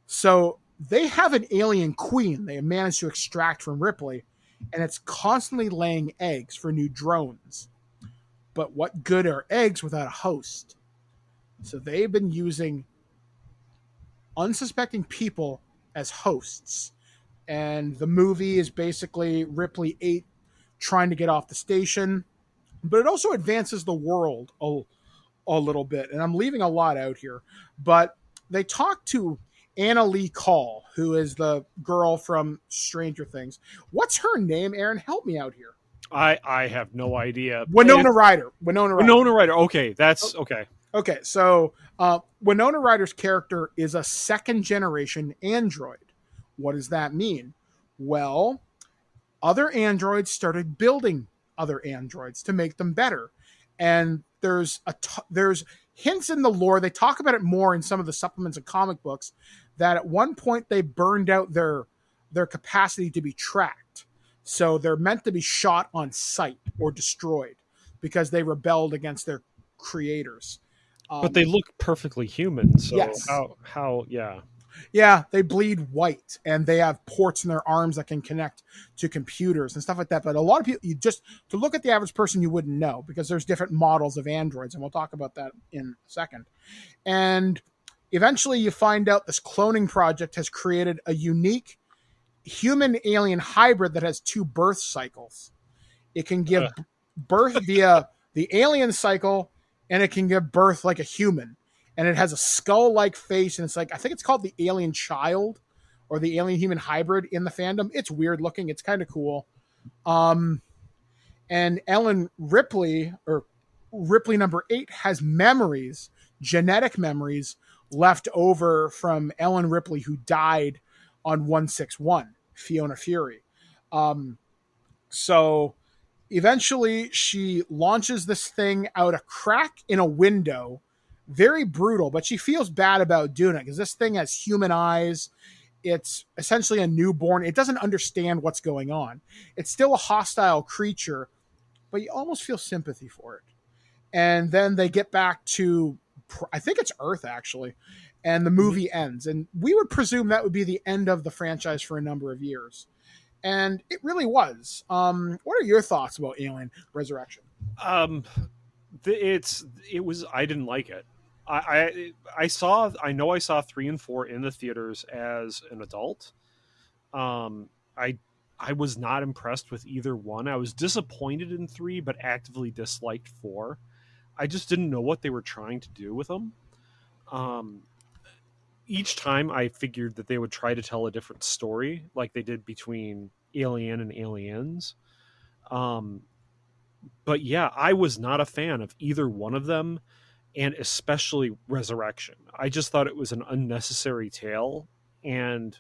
So they have an alien queen they managed to extract from Ripley, and it's constantly laying eggs for new drones. But what good are eggs without a host? So they've been using unsuspecting people as hosts. And the movie is basically Ripley 8 trying to get off the station, but it also advances the world a little bit. And I'm leaving a lot out here, but they talk to Anna Lee Call, who is the girl from Stranger Things. What's her name, Aaron? Help me out here. I have no idea. Winona Ryder. Okay, that's okay. Okay, so Winona Ryder's character is a second generation android. What does that mean? Well, other androids started building other androids to make them better. And there's hints in the lore. They talk about it more in some of the supplements and comic books that at one point they burned out their capacity to be tracked. So they're meant to be shot on sight or destroyed because they rebelled against their creators. But they look perfectly human. So yes. how yeah. Yeah, they bleed white and they have ports in their arms that can connect to computers and stuff like that. But a lot of people, to look at the average person, you wouldn't know because there's different models of androids. And we'll talk about that in a second. And eventually you find out this cloning project has created a unique human-alien hybrid that has 2 birth cycles. It can give birth via the alien cycle, and it can give birth like a human. And it has a skull-like face, and it's like, I think it's called the alien child or the alien human hybrid in the fandom. It's weird looking. It's kind of cool. And Ellen Ripley, or Ripley number 8, has memories, genetic memories, left over from Ellen Ripley, who died on 161, Fiona Fury. So eventually she launches this thing out a crack in a window. Very brutal, but she feels bad about doing it because this thing has human eyes. It's essentially a newborn. It doesn't understand what's going on. It's still a hostile creature, but you almost feel sympathy for it. And then they get back to, I think it's Earth, actually, and the movie ends. And we would presume that would be the end of the franchise for a number of years. And it really was. What are your thoughts about Alien Resurrection? I didn't like it. I saw 3 and 4 in the theaters as an adult. I was not impressed with either one. I was disappointed in 3, but actively disliked 4. I just didn't know what they were trying to do with them. Each time I figured that they would try to tell a different story, like they did between Alien and Aliens. But yeah, I was not a fan of either one of them, and especially Resurrection. I just thought it was an unnecessary tale, and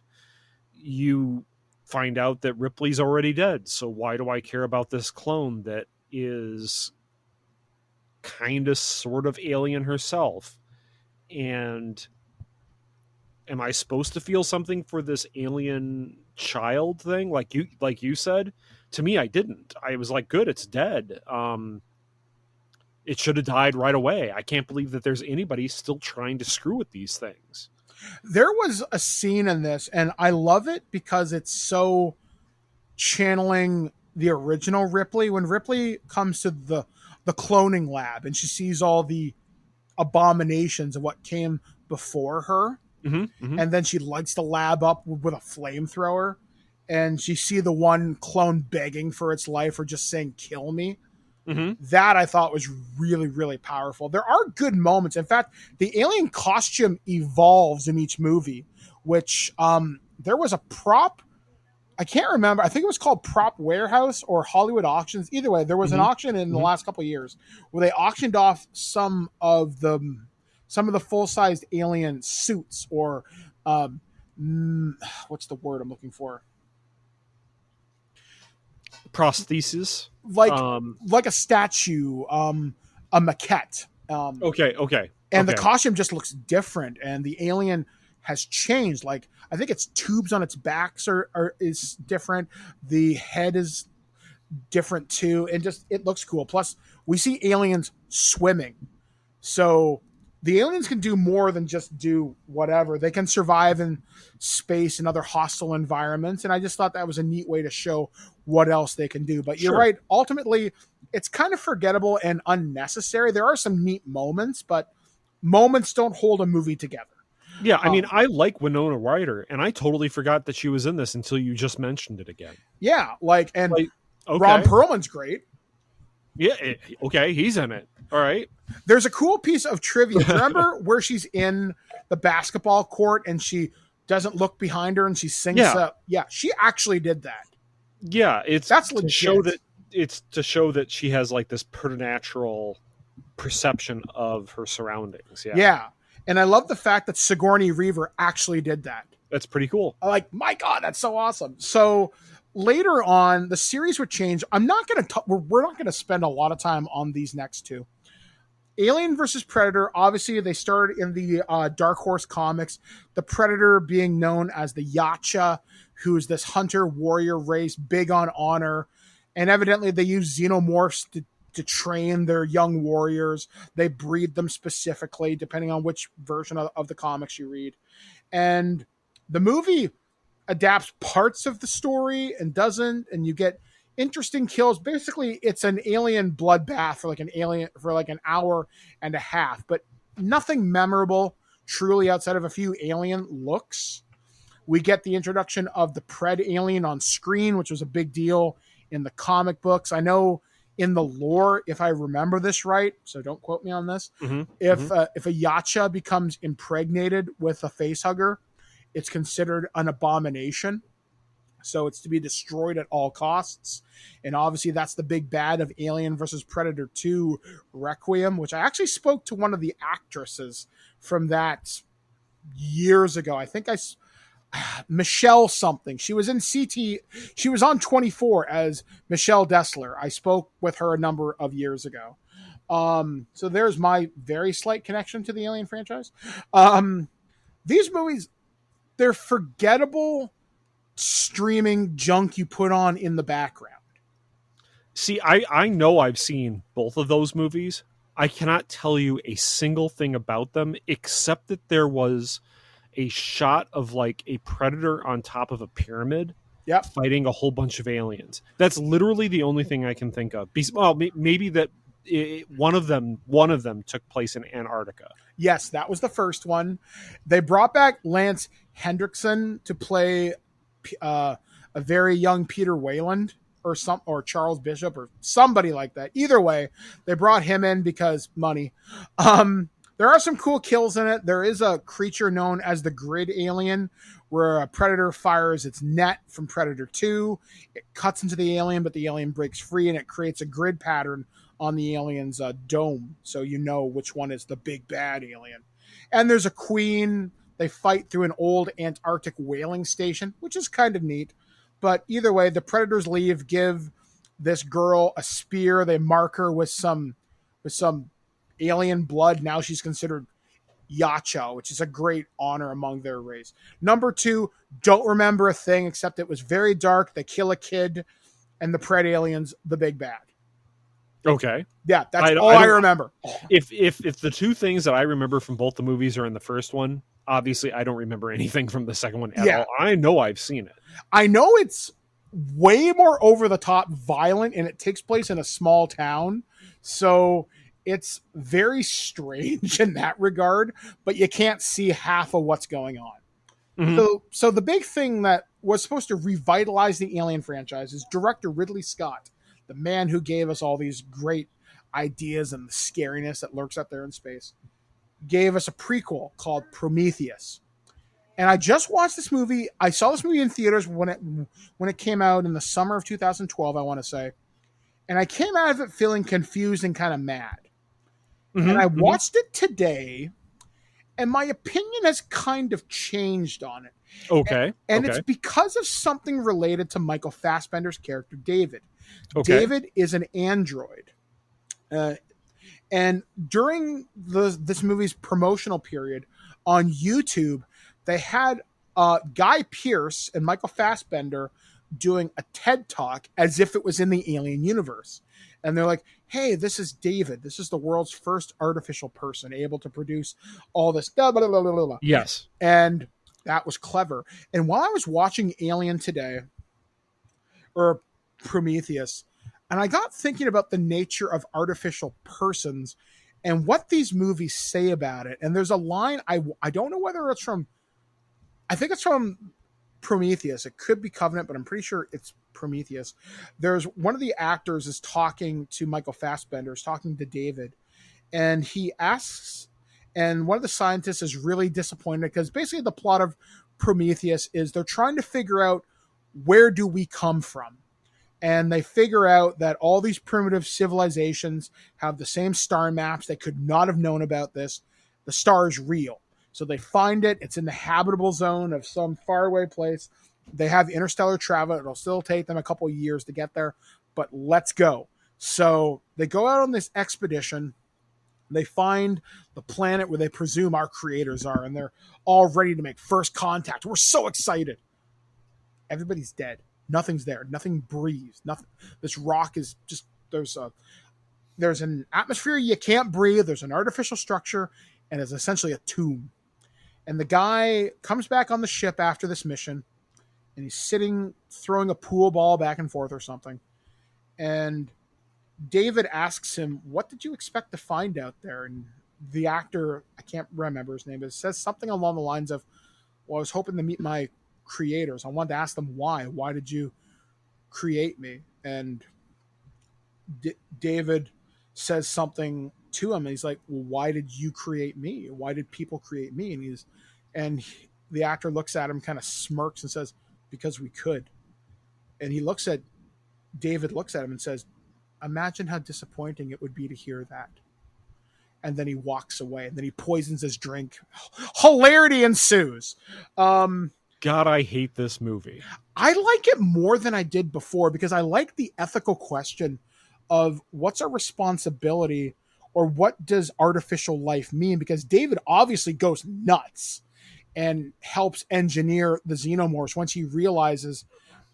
you find out that Ripley's already dead, so why do I care about this clone that is kind of sort of alien herself? And am I supposed to feel something for this alien child thing like you said? To me, I didn't. I was like, good, it's dead. It should have died right away. I can't believe that there's anybody still trying to screw with these things. There was a scene in this, and I love it because it's so channeling the original Ripley. When Ripley comes to the cloning lab and she sees all the abominations of what came before her, and then she lights the lab up with a flamethrower, and she see the one clone begging for its life or just saying, "Kill me." That I thought was really, really powerful. There are good moments. In fact, the alien costume evolves in each movie, which there was a prop. I can't remember. I think it was called Prop Warehouse or Hollywood Auctions. Either way, there was an auction in the last couple of years where they auctioned off some of the full-sized alien suits, or what's the word I'm looking for? Prosthesis, like a statue, a maquette. Okay. And the costume just looks different, and the alien has changed. Like, I think its tubes on its backs is different. The head is different too, and just it looks cool. Plus, we see aliens swimming, so the aliens can do more than just do whatever. They can survive in space and other hostile environments, and I just thought that was a neat way to show what else they can do. But you're right. Ultimately, it's kind of forgettable and unnecessary. There are some neat moments, but moments don't hold a movie together. Yeah, I mean, I like Winona Ryder, and I totally forgot that she was in this until you just mentioned it again. Yeah, and okay. Ron Perlman's great. Yeah, okay, he's in it. All right. There's a cool piece of trivia. Do you remember where she's in the basketball court and she doesn't look behind her and she sinks up? Yeah, she actually did that. Yeah, that's legit. To show that she has like this preternatural perception of her surroundings. Yeah. And I love the fact that Sigourney Weaver actually did that. That's pretty cool. Like, my God, that's so awesome. So later on, the series would change. I'm not going to we're not going to spend a lot of time on these next two. Alien versus Predator, obviously they started in the Dark Horse comics, the Predator being known as the Yacha, who's this hunter warrior race, big on honor. And evidently they use xenomorphs to train their young warriors. They breed them specifically, depending on which version of the comics you read. And the movie adapts parts of the story and doesn't, and you get interesting kills. Basically, it's an alien bloodbath for like an hour and a half, but nothing memorable truly outside of a few alien looks. We get the introduction of the Pred alien on screen, which was a big deal in the comic books. I know in the lore, if I remember this right, so don't quote me on this, if a Yacha becomes impregnated with a facehugger, it's considered an abomination. So it's to be destroyed at all costs. And obviously that's the big bad of Alien versus Predator 2 Requiem, which I actually spoke to one of the actresses from that years ago. I think Michelle something. She was in CT. She was on 24 as Michelle Dessler. I spoke with her a number of years ago. So there's my very slight connection to the Alien franchise. These movies, they're forgettable streaming junk you put on in the background. See, I know I've seen both of those movies. I cannot tell you a single thing about them except that there was a shot of like a predator on top of a pyramid fighting a whole bunch of aliens. That's literally the only thing I can think of. Well, maybe that one of them took place in Antarctica. Yes, that was the first one. They brought back Lance Hendrickson to play a very young Peter Wayland or Charles Bishop or somebody like that. Either way, they brought him in because money. There are some cool kills in it. There is a creature known as the Grid Alien, where a predator fires its net from Predator 2. It cuts into the alien, but the alien breaks free, and it creates a grid pattern on the alien's dome, so you know which one is the big bad alien. And there's a queen. They fight through an old Antarctic whaling station, which is kind of neat. But either way, the predators leave, give this girl a spear. They mark her with some alien blood. Now she's considered Yacha, which is a great honor among their race. Number 2, don't remember a thing except it was very dark. They kill a kid, and the Pred alien's the big bad. Okay. Yeah, that's all I remember. If the two things that I remember from both the movies are in the first one, obviously I don't remember anything from the second one at all. I know I've seen it. I know it's way more over-the-top violent, and it takes place in a small town. So it's very strange in that regard, but you can't see half of what's going on. Mm-hmm. So the big thing that was supposed to revitalize the Alien franchise is director Ridley Scott, the man who gave us all these great ideas and the scariness that lurks out there in space, gave us a prequel called Prometheus. And I just watched this movie. I saw this movie in theaters when it came out in the summer of 2012, I want to say. And I came out of it feeling confused and kind of mad. Mm-hmm, and I watched it today, and my opinion has kind of changed on it. Okay. And it's because of something related to Michael Fassbender's character, David. Okay. David is an android. And during this movie's promotional period on YouTube, they had Guy Pearce and Michael Fassbender doing a TED Talk as if it was in the Alien universe. And they're like, hey, this is David. This is the world's first artificial person able to produce all this. Blah, blah, blah, blah, blah. Yes. And that was clever. And while I was watching Alien today, or Prometheus, and I got thinking about the nature of artificial persons and what these movies say about it. And there's a line, I don't know whether it's from, I think it's from Prometheus. It could be Covenant, but I'm pretty sure it's Prometheus. There's one of the actors is talking to Michael Fassbender, is talking to David, and he asks, and one of the scientists is really disappointed because basically the plot of Prometheus is they're trying to figure out where do we come from. And they figure out that all these primitive civilizations have the same star maps. They could not have known about this. The star is real. So they find it. It's in the habitable zone of some faraway place. They have interstellar travel. It'll still take them a couple of years to get there, but let's go. So they go out on this expedition. They find the planet where they presume our creators are, and they're all ready to make first contact. We're so excited. Everybody's dead. Nothing's there. Nothing breathes. Nothing. This rock is just, there's an atmosphere you can't breathe. There's an artificial structure, and it's essentially a tomb. And the guy comes back on the ship after this mission, and he's sitting, throwing a pool ball back and forth or something. And David asks him, what did you expect to find out there? And the actor, I can't remember his name, but says something along the lines of, well, I was hoping to meet my creators. I wanted to ask them why. Why did you create me? And David says something to him, and he's like, well, why did you create me? Why did people create me? And the actor looks at him, kind of smirks and says, because we could. And David looks at him and says, imagine how disappointing it would be to hear that. And then he walks away, and then he poisons his drink. Hilarity ensues. God, I hate this movie. I like it more than I did before because I like the ethical question of what's our responsibility, or what does artificial life mean? Because David obviously goes nuts and helps engineer the xenomorphs once he realizes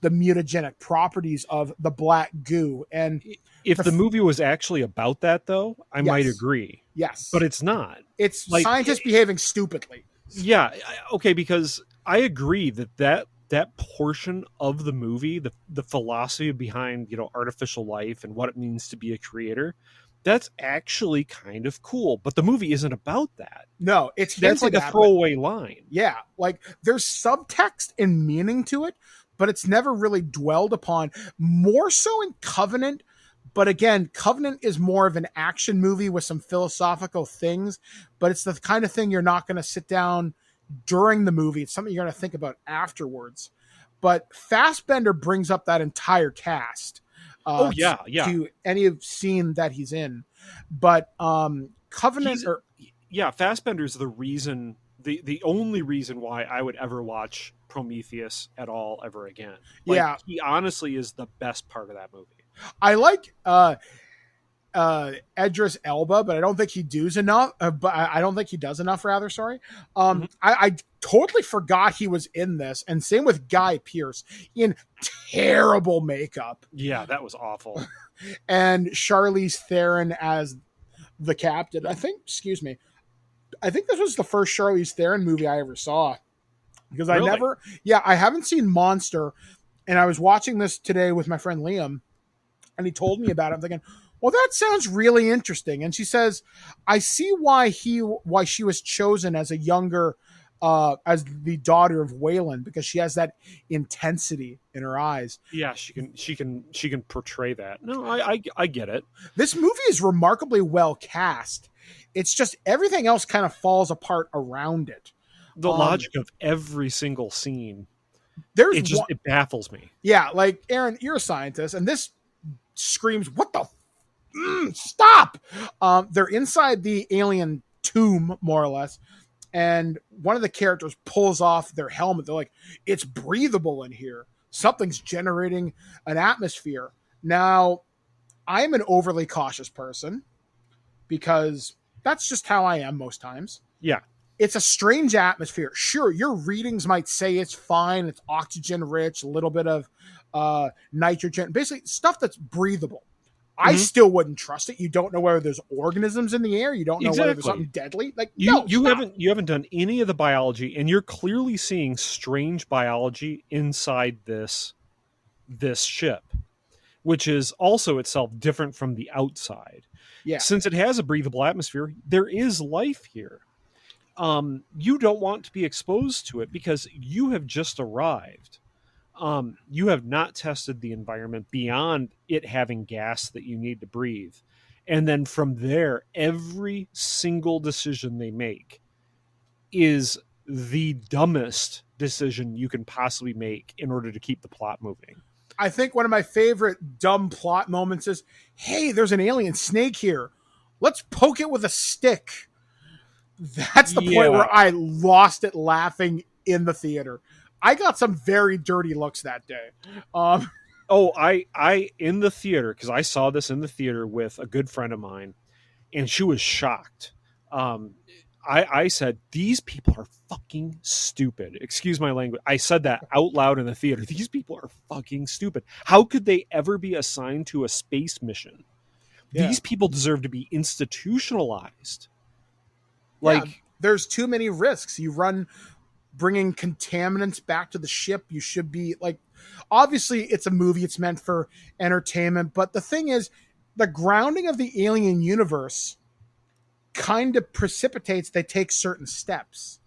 the mutagenic properties of the black goo. And if the movie was actually about that, though, I might Yes. agree. Yes. But it's not. It's like, scientists behaving stupidly. Yeah. Okay. Because I agree that portion of the movie, the philosophy behind, artificial life and what it means to be a creator, that's actually kind of cool. But the movie isn't about that. No, it's That's like a throwaway line. Yeah. Like there's subtext and meaning to it, but it's never really dwelled upon. More so in Covenant. But again, Covenant is more of an action movie with some philosophical things, but it's the kind of thing you're not going to sit down during the movie. It's something you're going to think about afterwards. But Fassbender brings up that entire cast. To any scene that he's in. But Covenant... Fassbender's the reason, the only reason why I would ever watch Prometheus at all ever again. He honestly is the best part of that movie. I like Idris Elba, but I don't think he does enough. I totally forgot he was in this, and same with Guy Pearce in terrible makeup. Yeah, that was awful. And Charlize Theron as the captain. I think this was the first Charlize Theron movie I ever saw, because Really? I haven't seen Monster, and I was watching this today with my friend Liam. And he told me about it. I'm thinking, well, that sounds really interesting. And she says, I see why she was chosen as a younger, as the daughter of Wayland, because she has that intensity in her eyes. Yeah, she can portray that. No, I get it. This movie is remarkably well cast. It's just everything else kind of falls apart around it. The logic of every single scene, it baffles me. Yeah, like Aaron, you're a scientist, and this screams, what the stop. They're inside the alien tomb, more or less, and one of the characters pulls off their helmet. They're like, it's breathable in here, something's generating an atmosphere. Now, I'm an overly cautious person because that's just how I am most times. Yeah, it's a strange atmosphere. Sure, your readings might say it's fine, it's oxygen rich, a little bit of nitrogen, basically stuff that's breathable. I still wouldn't trust it. You don't know whether there's organisms in the air. You don't know whether there's something deadly. Like you haven't done any of the biology, and you're clearly seeing strange biology inside this ship. which is also itself different from the outside. Yeah. Since it has a breathable atmosphere, there is life here. You don't want to be exposed to it because you have just arrived. You have not tested the environment beyond it having gas that you need to breathe. And then from there, every single decision they make is the dumbest decision you can possibly make in order to keep the plot moving. I think one of my favorite dumb plot moments is, hey, there's an alien snake here. Let's poke it with a stick. That's the point where I lost it laughing in the theater. I got some very dirty looks that day. I in the theater, because I saw this in the theater with a good friend of mine, and she was shocked. I said, these people are fucking stupid. Excuse my language. I said that out loud in the theater. These people are fucking stupid. How could they ever be assigned to a space mission? Yeah. These people deserve to be institutionalized. Like, yeah, there's too many risks. You run bringing contaminants back to the ship. You should be like, obviously it's a movie. It's meant for entertainment. But the thing is, the grounding of the alien universe kind of precipitates they take certain steps.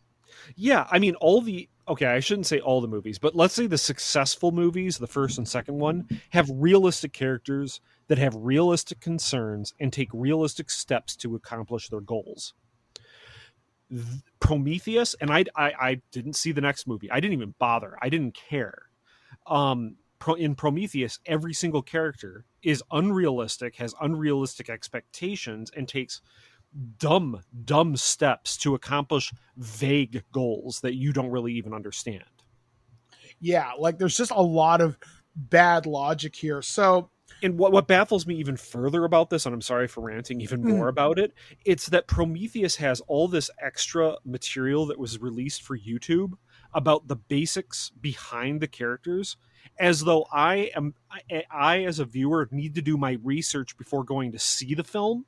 Yeah, I mean, I shouldn't say all the movies, but let's say the successful movies, the first and second one, have realistic characters that have realistic concerns and take realistic steps to accomplish their goals. Prometheus, and I didn't see the next movie. I didn't even bother. I didn't care. In Prometheus, every single character is unrealistic, has unrealistic expectations, and takes dumb steps to accomplish vague goals that you don't really even understand. Yeah, like there's just a lot of bad logic here. So, and what baffles me even further about this, and I'm sorry for ranting even more about it, it's that Prometheus has all this extra material that was released for YouTube about the basics behind the characters, as though I as a viewer need to do my research before going to see the film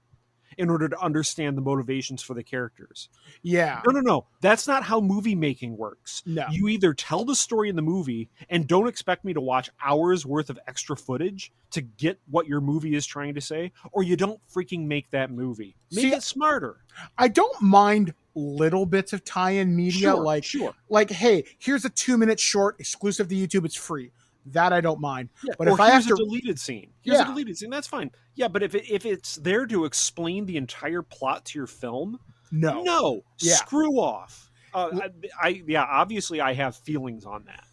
in order to understand the motivations for the characters. Yeah. No. That's not how movie making works. No. You either tell the story in the movie and don't expect me to watch hours worth of extra footage to get what your movie is trying to say, or you don't freaking make that movie. Make it smarter. I don't mind little bits of tie-in media. Like, hey, here's a 2-minute short exclusive to YouTube. It's free. That I don't mind. Yeah, but or if I have a deleted scene, a deleted scene, that's fine. Yeah, but if it's there to explain the entire plot to your film, no, screw off. Obviously I have feelings on that.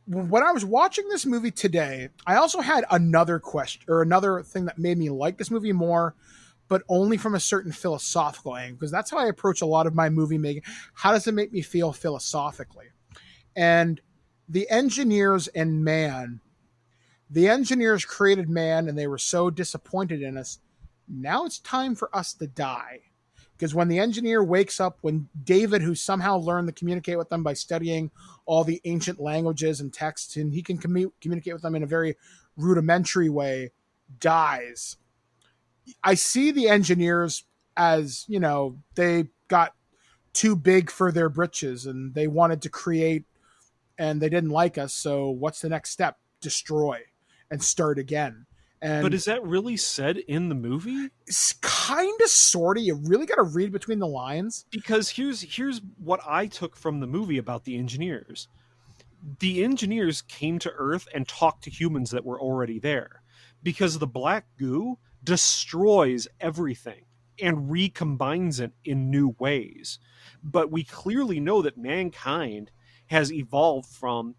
When I was watching this movie today, I also had another question or another thing that made me like this movie more, but only from a certain philosophical angle, because that's how I approach a lot of my movie making. How does it make me feel philosophically? And the engineers created man, and they were so disappointed in us. Now it's time for us to die. Because when the engineer wakes up, when David, who somehow learned to communicate with them by studying all the ancient languages and texts, and he can communicate with them in a very rudimentary way, dies. I see the engineers as, they got too big for their britches, and they wanted to create, and they didn't like us. So what's the next step? Destroy and start again. But is that really said in the movie? It's kind of, sort of. You really got to read between the lines. Because here's what I took from the movie about the engineers. The engineers came to Earth and talked to humans that were already there. Because the black goo destroys everything and recombines it in new ways. But we clearly know that mankind has evolved from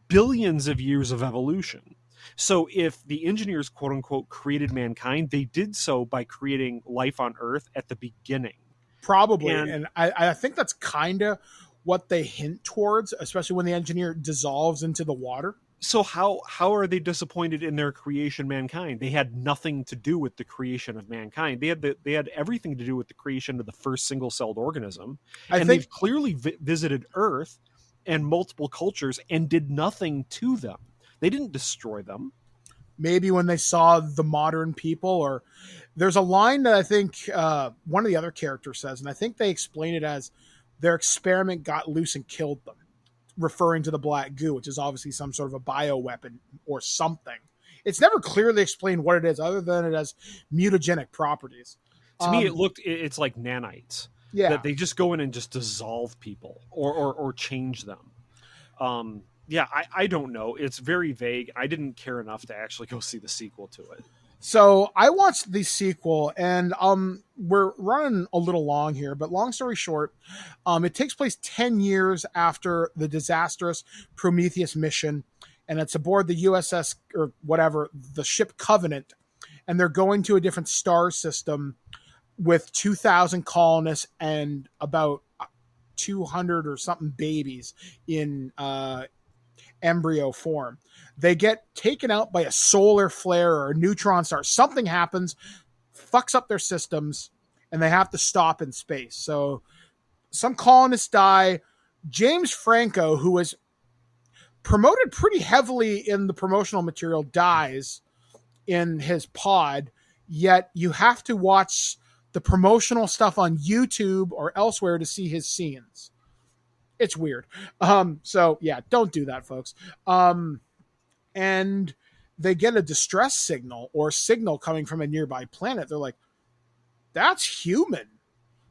billions of years of evolution. So if the engineers, quote unquote, created mankind, they did so by creating life on Earth at the beginning. Probably. And I think that's kind of what they hint towards, especially when the engineer dissolves into the water. So how are they disappointed in their creation, mankind? They had nothing to do with the creation of mankind. They had everything to do with the creation of the first single-celled organism. They've clearly visited Earth and multiple cultures and did nothing to them. They didn't destroy them. Maybe when they saw the modern people, or there's a line that I think one of the other characters says, and I think they explain it as their experiment got loose and killed them, referring to the black goo, which is obviously some sort of a bioweapon or something. it's never clearly explained what it is, other than it has mutagenic properties. To me, it's like nanites. Yeah. That they just go in and just dissolve people or change them. Yeah, I don't know. It's very vague. I didn't care enough to actually go see the sequel to it. So I watched the sequel, and we're running a little long here, but long story short, it takes place 10 years after the disastrous Prometheus mission, and it's aboard the USS or whatever, the ship Covenant, and they're going to a different star system with 2,000 colonists and about 200 or something babies in embryo form. They get taken out by a solar flare or a neutron star. Something happens, fucks up their systems, and they have to stop in space. So some colonists die. James Franco, who was promoted pretty heavily in the promotional material, dies in his pod, yet you have to watch the promotional stuff on YouTube or elsewhere to see his scenes. It's weird. So yeah, don't do that, folks. And they get a distress signal or signal coming from a nearby planet. They're like, that's human.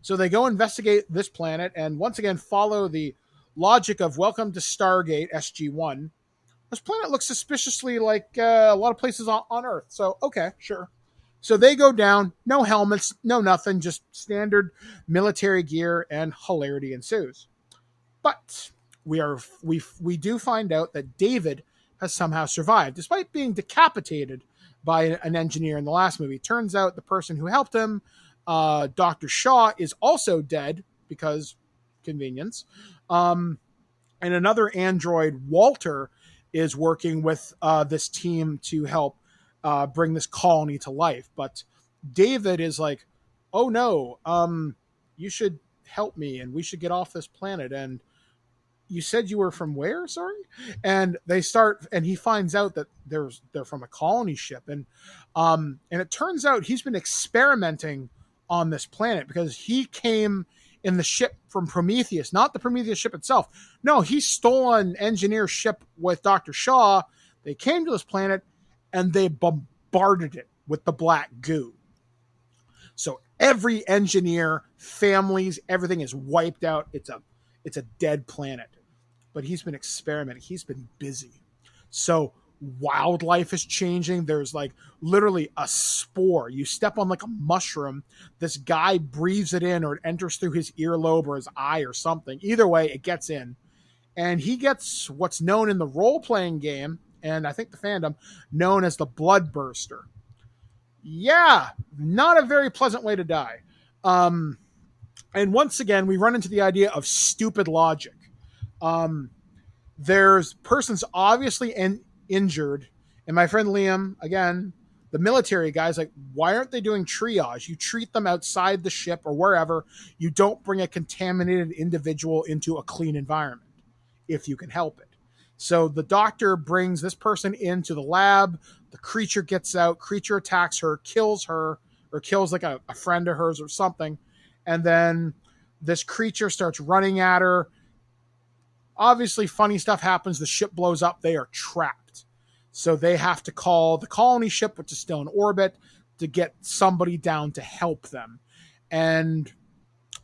So they go investigate this planet and once again follow the logic of welcome to Stargate SG-1. This planet looks suspiciously like a lot of places on Earth. So, okay, sure. So they go down, no helmets, no nothing, just standard military gear, and hilarity ensues. But we do find out that David has somehow survived, despite being decapitated by an engineer in the last movie. Turns out the person who helped him, Dr. Shaw, is also dead because convenience. And another android, Walter, is working with this team to help bring this colony to life. But David is like, oh no, you should help me and we should get off this planet. And you said you were from where? Sorry. And they start, and he finds out that they're from a colony ship. And it turns out he's been experimenting on this planet because he came in the ship from Prometheus, not the Prometheus ship itself. No, he stole an engineer ship with Dr. Shaw. They came to this planet and they bombarded it with the black goo. So every engineer, families, everything is wiped out. It's a dead planet. But he's been experimenting. He's been busy. So wildlife is changing. There's like literally a spore. You step on like a mushroom. This guy breathes it in or it enters through his earlobe or his eye or something. Either way, it gets in. And he gets what's known in the role-playing game, and I think the fandom, known as the Bloodburster. Yeah, not a very pleasant way to die. And once again, we run into the idea of stupid logic. There's persons obviously injured, and my friend Liam, again, the military guy's like, why aren't they doing triage? You treat them outside the ship or wherever. You don't bring a contaminated individual into a clean environment if you can help it. So the doctor brings this person into the lab. The creature gets out. Creature attacks her, kills her, or kills like a friend of hers or something. And then this creature starts running at her. Obviously, funny stuff happens. The ship blows up. They are trapped. So they have to call the colony ship, which is still in orbit, to get somebody down to help them. And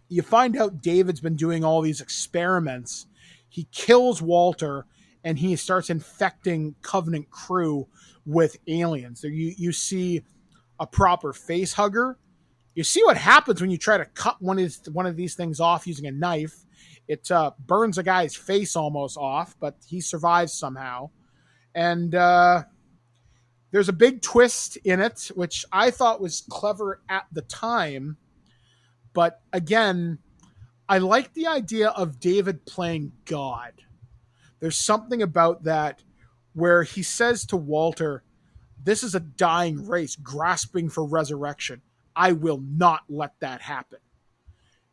you find out David's been doing all these experiments. He kills Walter, and he starts infecting Covenant crew with aliens. There you see a proper face hugger. You see what happens when you try to cut one of these things off using a knife. It burns a guy's face almost off, but he survives somehow. And there's a big twist in it, which I thought was clever at the time. But again, I like the idea of David playing God. There's something about that where he says to Walter, this is a dying race grasping for resurrection. I will not let that happen.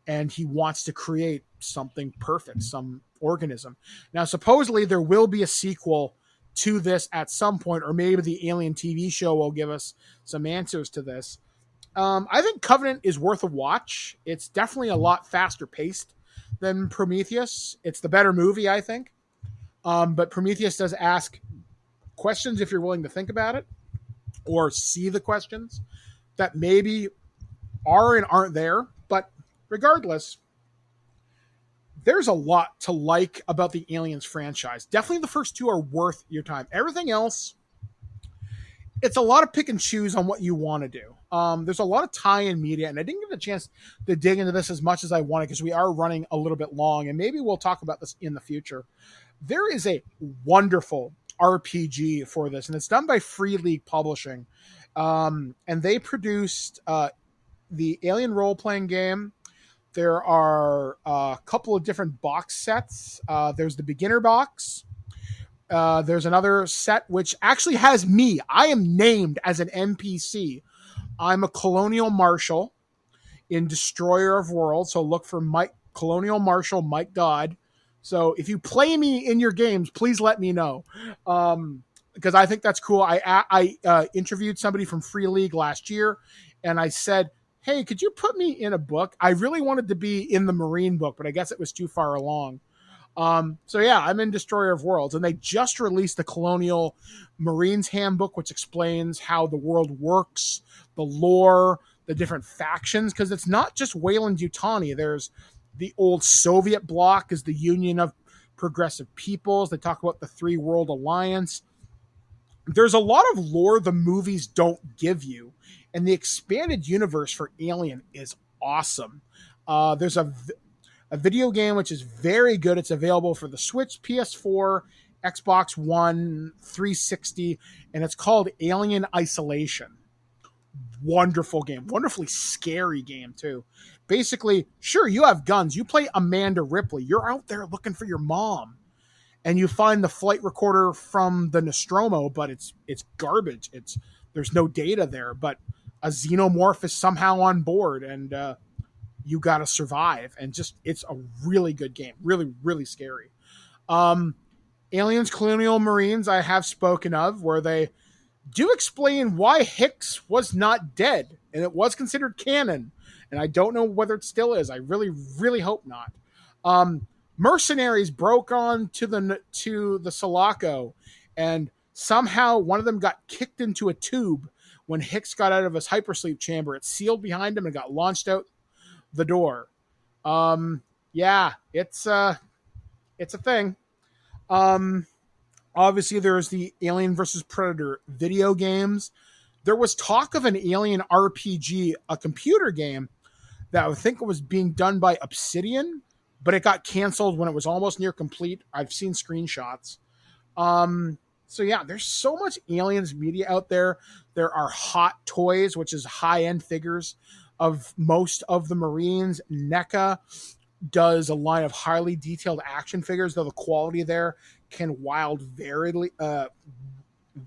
And he wants to create something perfect, some organism. Now, supposedly there will be a sequel to this at some point, or maybe the Alien TV show will give us some answers to this. I think Covenant is worth a watch. It's definitely a lot faster paced than Prometheus. It's the better movie, I think. But Prometheus does ask questions if you're willing to think about it. or see the questions that maybe are and aren't there. But regardless, there's a lot to like about the Aliens franchise. Definitely the first two are worth your time. Everything else, it's a lot of pick and choose on what you want to do. There's a lot of tie-in media, and I didn't get a chance to dig into this as much as I wanted because we are running a little bit long, and maybe we'll talk about this in the future. There is a wonderful RPG for this, and it's done by Free League Publishing. And they produced the Alien role-playing game. There are a couple of different box sets. There's the beginner box. There's another set which actually has me. I am named as an NPC. I'm a colonial marshal in Destroyer of Worlds. So look for Colonial Marshal Mike Dodd. So if you play me in your games, please let me know. Because I think that's cool. I interviewed somebody from Free League last year, and I said, hey, could you put me in a book? I really wanted to be in the Marine book, but I guess it was too far along. So yeah, I'm in Destroyer of Worlds, and they just released the Colonial Marines Handbook, which explains how the world works, the lore, the different factions, because it's not just Weyland-Yutani. There's the old Soviet bloc is the Union of Progressive Peoples. They talk about the Three World Alliance. There's a lot of lore the movies don't give you, and the expanded universe for Alien is awesome. There's a video game which is very good. It's available for the Switch, PS4, Xbox One, 360, and it's called Alien Isolation. Wonderful game. Wonderfully scary game, too. Basically, sure, you have guns. You play Amanda Ripley. You're out there looking for your mom, and you find the flight recorder from the Nostromo, but it's garbage. There's no data there, but a xenomorph is somehow on board, and you got to survive. And just, it's a really good game. Really, really scary. Aliens Colonial Marines I have spoken of, where they do explain why Hicks was not dead, and it was considered canon. And I don't know whether it still is. I really, really hope not. Mercenaries broke on to the Sulaco, and somehow one of them got kicked into a tube when Hicks got out of his hypersleep chamber. It sealed behind him and got launched out the door. Yeah, it's a thing. Obviously, there's the Alien versus Predator video games. There was talk of an Alien RPG, a computer game, that I think was being done by Obsidian, but it got canceled when it was almost near complete. I've seen screenshots. So yeah, there's so much Aliens media out there. There are Hot Toys, which is high-end figures of most of the Marines. NECA does a line of highly detailed action figures, though the quality there can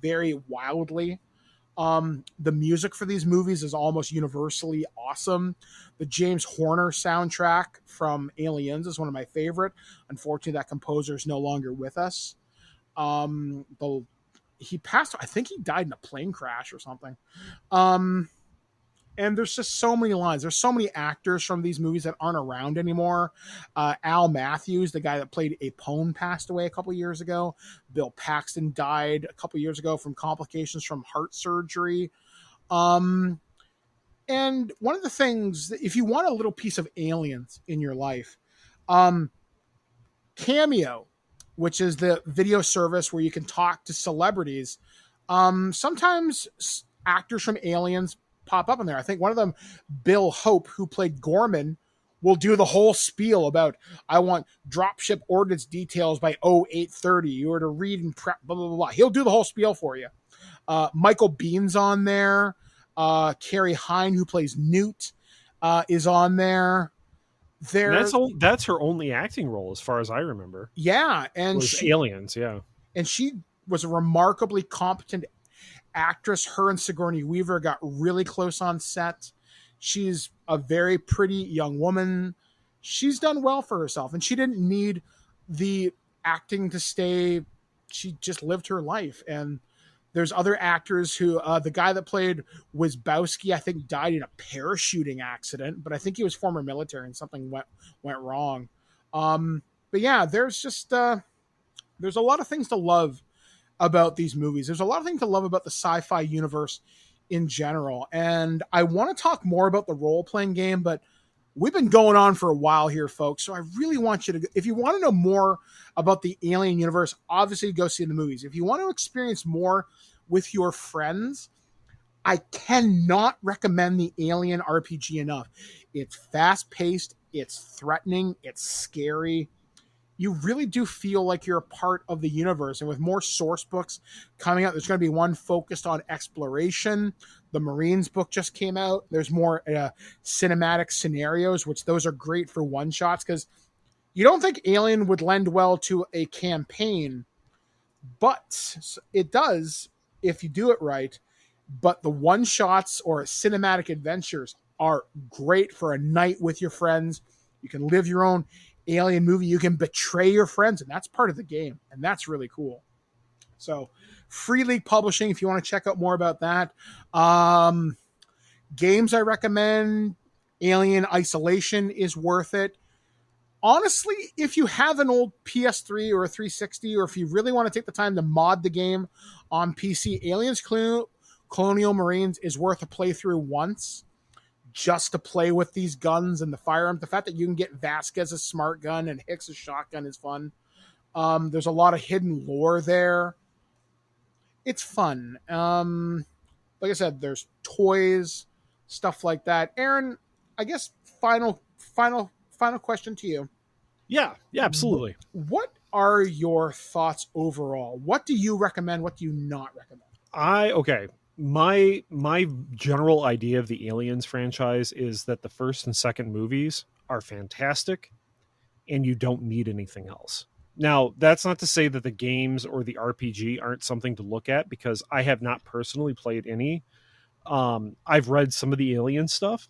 vary wildly. The music for these movies is almost universally awesome. The James Horner soundtrack from Aliens is one of my favorite. Unfortunately, that composer is no longer with us. He passed. I think he died in a plane crash or something. And there's just so many lines. There's so many actors from these movies that aren't around anymore. Al Matthews, the guy that played Apone, passed away a couple years ago. Bill Paxton died a couple years ago from complications from heart surgery. And one of the things, if you want a little piece of Aliens in your life, Cameo, which is the video service where you can talk to celebrities, sometimes actors from Aliens pop up in there. I think one of them, Bill Hope, who played Gorman, will do the whole spiel about, I want dropship ordnance details by 0830. You are to read and prep, blah, blah, blah, blah. He'll do the whole spiel for you. Michael Bean's on there. Carrie Hine, who plays Newt, is on there. That's her only acting role, as far as I remember. Yeah, and Aliens, yeah. And she was a remarkably competent actress. Her and Sigourney Weaver got really close on set. She's a very pretty young woman. She's done well for herself, and she didn't need the acting to stay. She just lived her life. And there's other actors who, the guy that played Wisbowski, I think, died in a parachuting accident, but I think he was former military and something went wrong. But yeah, there's just there's a lot of things to love about these movies. There's a lot of things to love about the sci-fi universe in general. And I want to talk more about the role-playing game, but we've been going on for a while here, folks. So I really want you to, if you want to know more about the Alien universe, obviously go see the movies. If you want to experience more with your friends, I cannot recommend the Alien RPG enough. It's fast-paced, it's threatening, it's scary. You really do feel like you're a part of the universe. And with more source books coming out, there's going to be one focused on exploration. The Marines book just came out. There's more cinematic scenarios, which those are great for one-shots, because you don't think Alien would lend well to a campaign, but it does if you do it right. But the one-shots or cinematic adventures are great for a night with your friends. You can live your own Alien movie. You can betray your friends, and that's part of the game, and that's really cool. So Free League Publishing, if you want to check out more about that. Games I recommend, Alien Isolation is worth it. Honestly, if you have an old PS3 or a 360, or if you really want to take the time to mod the game on PC, Aliens Colonial Marines is worth a playthrough once, just to play with these guns and the firearms. The fact that you can get Vasquez's smart gun and Hicks' shotgun is fun. There's a lot of hidden lore there. It's fun. Like I said, there's toys, stuff like that. Aaron, I guess final question to you. Yeah, absolutely. What are your thoughts overall? What do you recommend? What do you not recommend? My general idea of the Aliens franchise is that the first and second movies are fantastic and you don't need anything else. Now, that's not to say that the games or the RPG aren't something to look at, because I have not personally played any. I've read some of the Alien stuff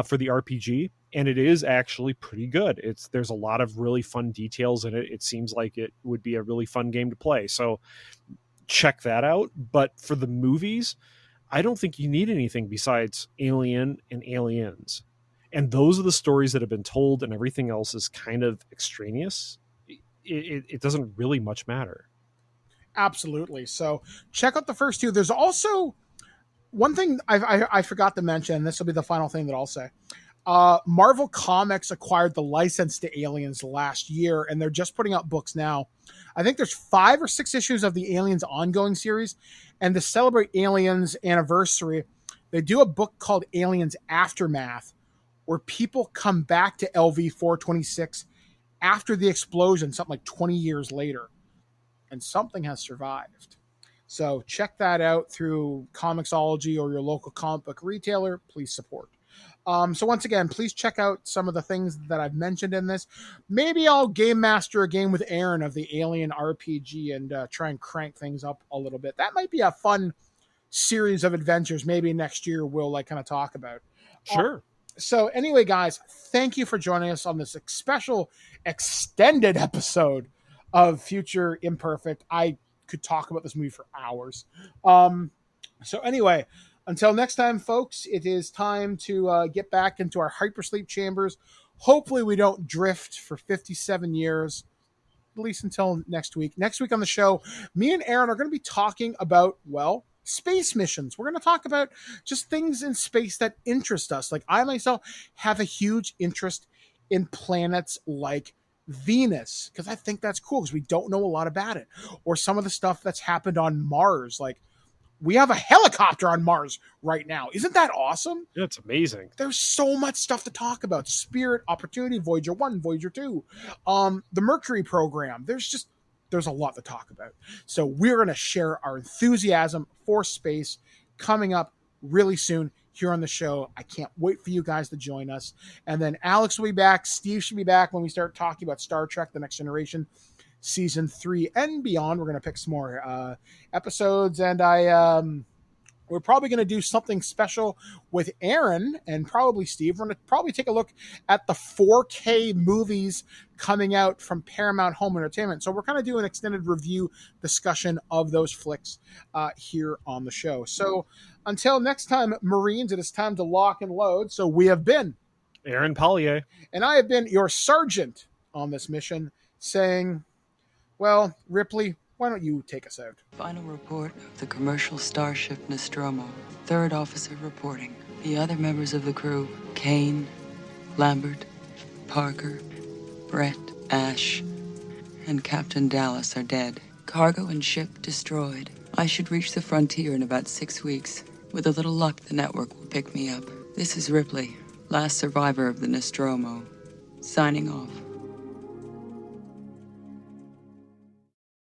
for the RPG, and it is actually pretty good. There's a lot of really fun details in it. It seems like it would be a really fun game to play. So check that out. But for the movies, I don't think you need anything besides Alien and Aliens. And those are the stories that have been told, and everything else is kind of extraneous. It doesn't really much matter. Absolutely. So check out the first two. There's also one thing I forgot to mention, and this will be the final thing that I'll say. Marvel Comics acquired the license to Aliens last year, and they're just putting out books now. I think there's 5 or 6 issues of the Aliens ongoing series, and to celebrate Aliens anniversary, they do a book called Aliens Aftermath, where people come back to LV-426 after the explosion, something like 20 years later, and something has survived. So check that out through Comixology or your local comic book retailer. Please support. So once again, please check out some of the things that I've mentioned in this. Maybe I'll game master a game with Aaron of the Alien RPG and try and crank things up a little bit. That might be a fun series of adventures. Maybe next year we'll kind of talk about. Sure. So anyway, guys, thank you for joining us on this special extended episode of Future Imperfect. I could talk about this movie for hours. So anyway, until next time, folks, it is time to get back into our hypersleep chambers. Hopefully we don't drift for 57 years, at least until next week. Next week on the show, me and Aaron are going to be talking about, well, space missions. We're going to talk about just things in space that interest us. Like I myself have a huge interest in planets like Venus, because I think that's cool, because we don't know a lot about it. Or some of the stuff that's happened on Mars. Like we have a helicopter on Mars right now. Isn't that awesome? Yeah, it's amazing. There's so much stuff to talk about. Spirit, Opportunity, Voyager 1, Voyager 2, the Mercury program. There's a lot to talk about. So we're going to share our enthusiasm for space coming up really soon here on the show. I can't wait for you guys to join us. And then Alex will be back. Steve should be back when we start talking about Star Trek: The Next Generation, Season 3 and beyond. We're going to pick some more episodes. And we're probably going to do something special with Aaron and probably Steve. We're going to probably take a look at the 4K movies coming out from Paramount Home Entertainment. So we're kind of doing an extended review discussion of those flicks here on the show. So until next time, Marines, it is time to lock and load. So we have been Aaron Pollyea. And I have been your sergeant on this mission, saying, well, Ripley, why don't you take us out? Final report of the commercial starship Nostromo. Third officer reporting. The other members of the crew, Kane, Lambert, Parker, Brett, Ash, and Captain Dallas are dead. Cargo and ship destroyed. I should reach the frontier in about 6 weeks. With a little luck, the network will pick me up. This is Ripley, last survivor of the Nostromo. Signing off.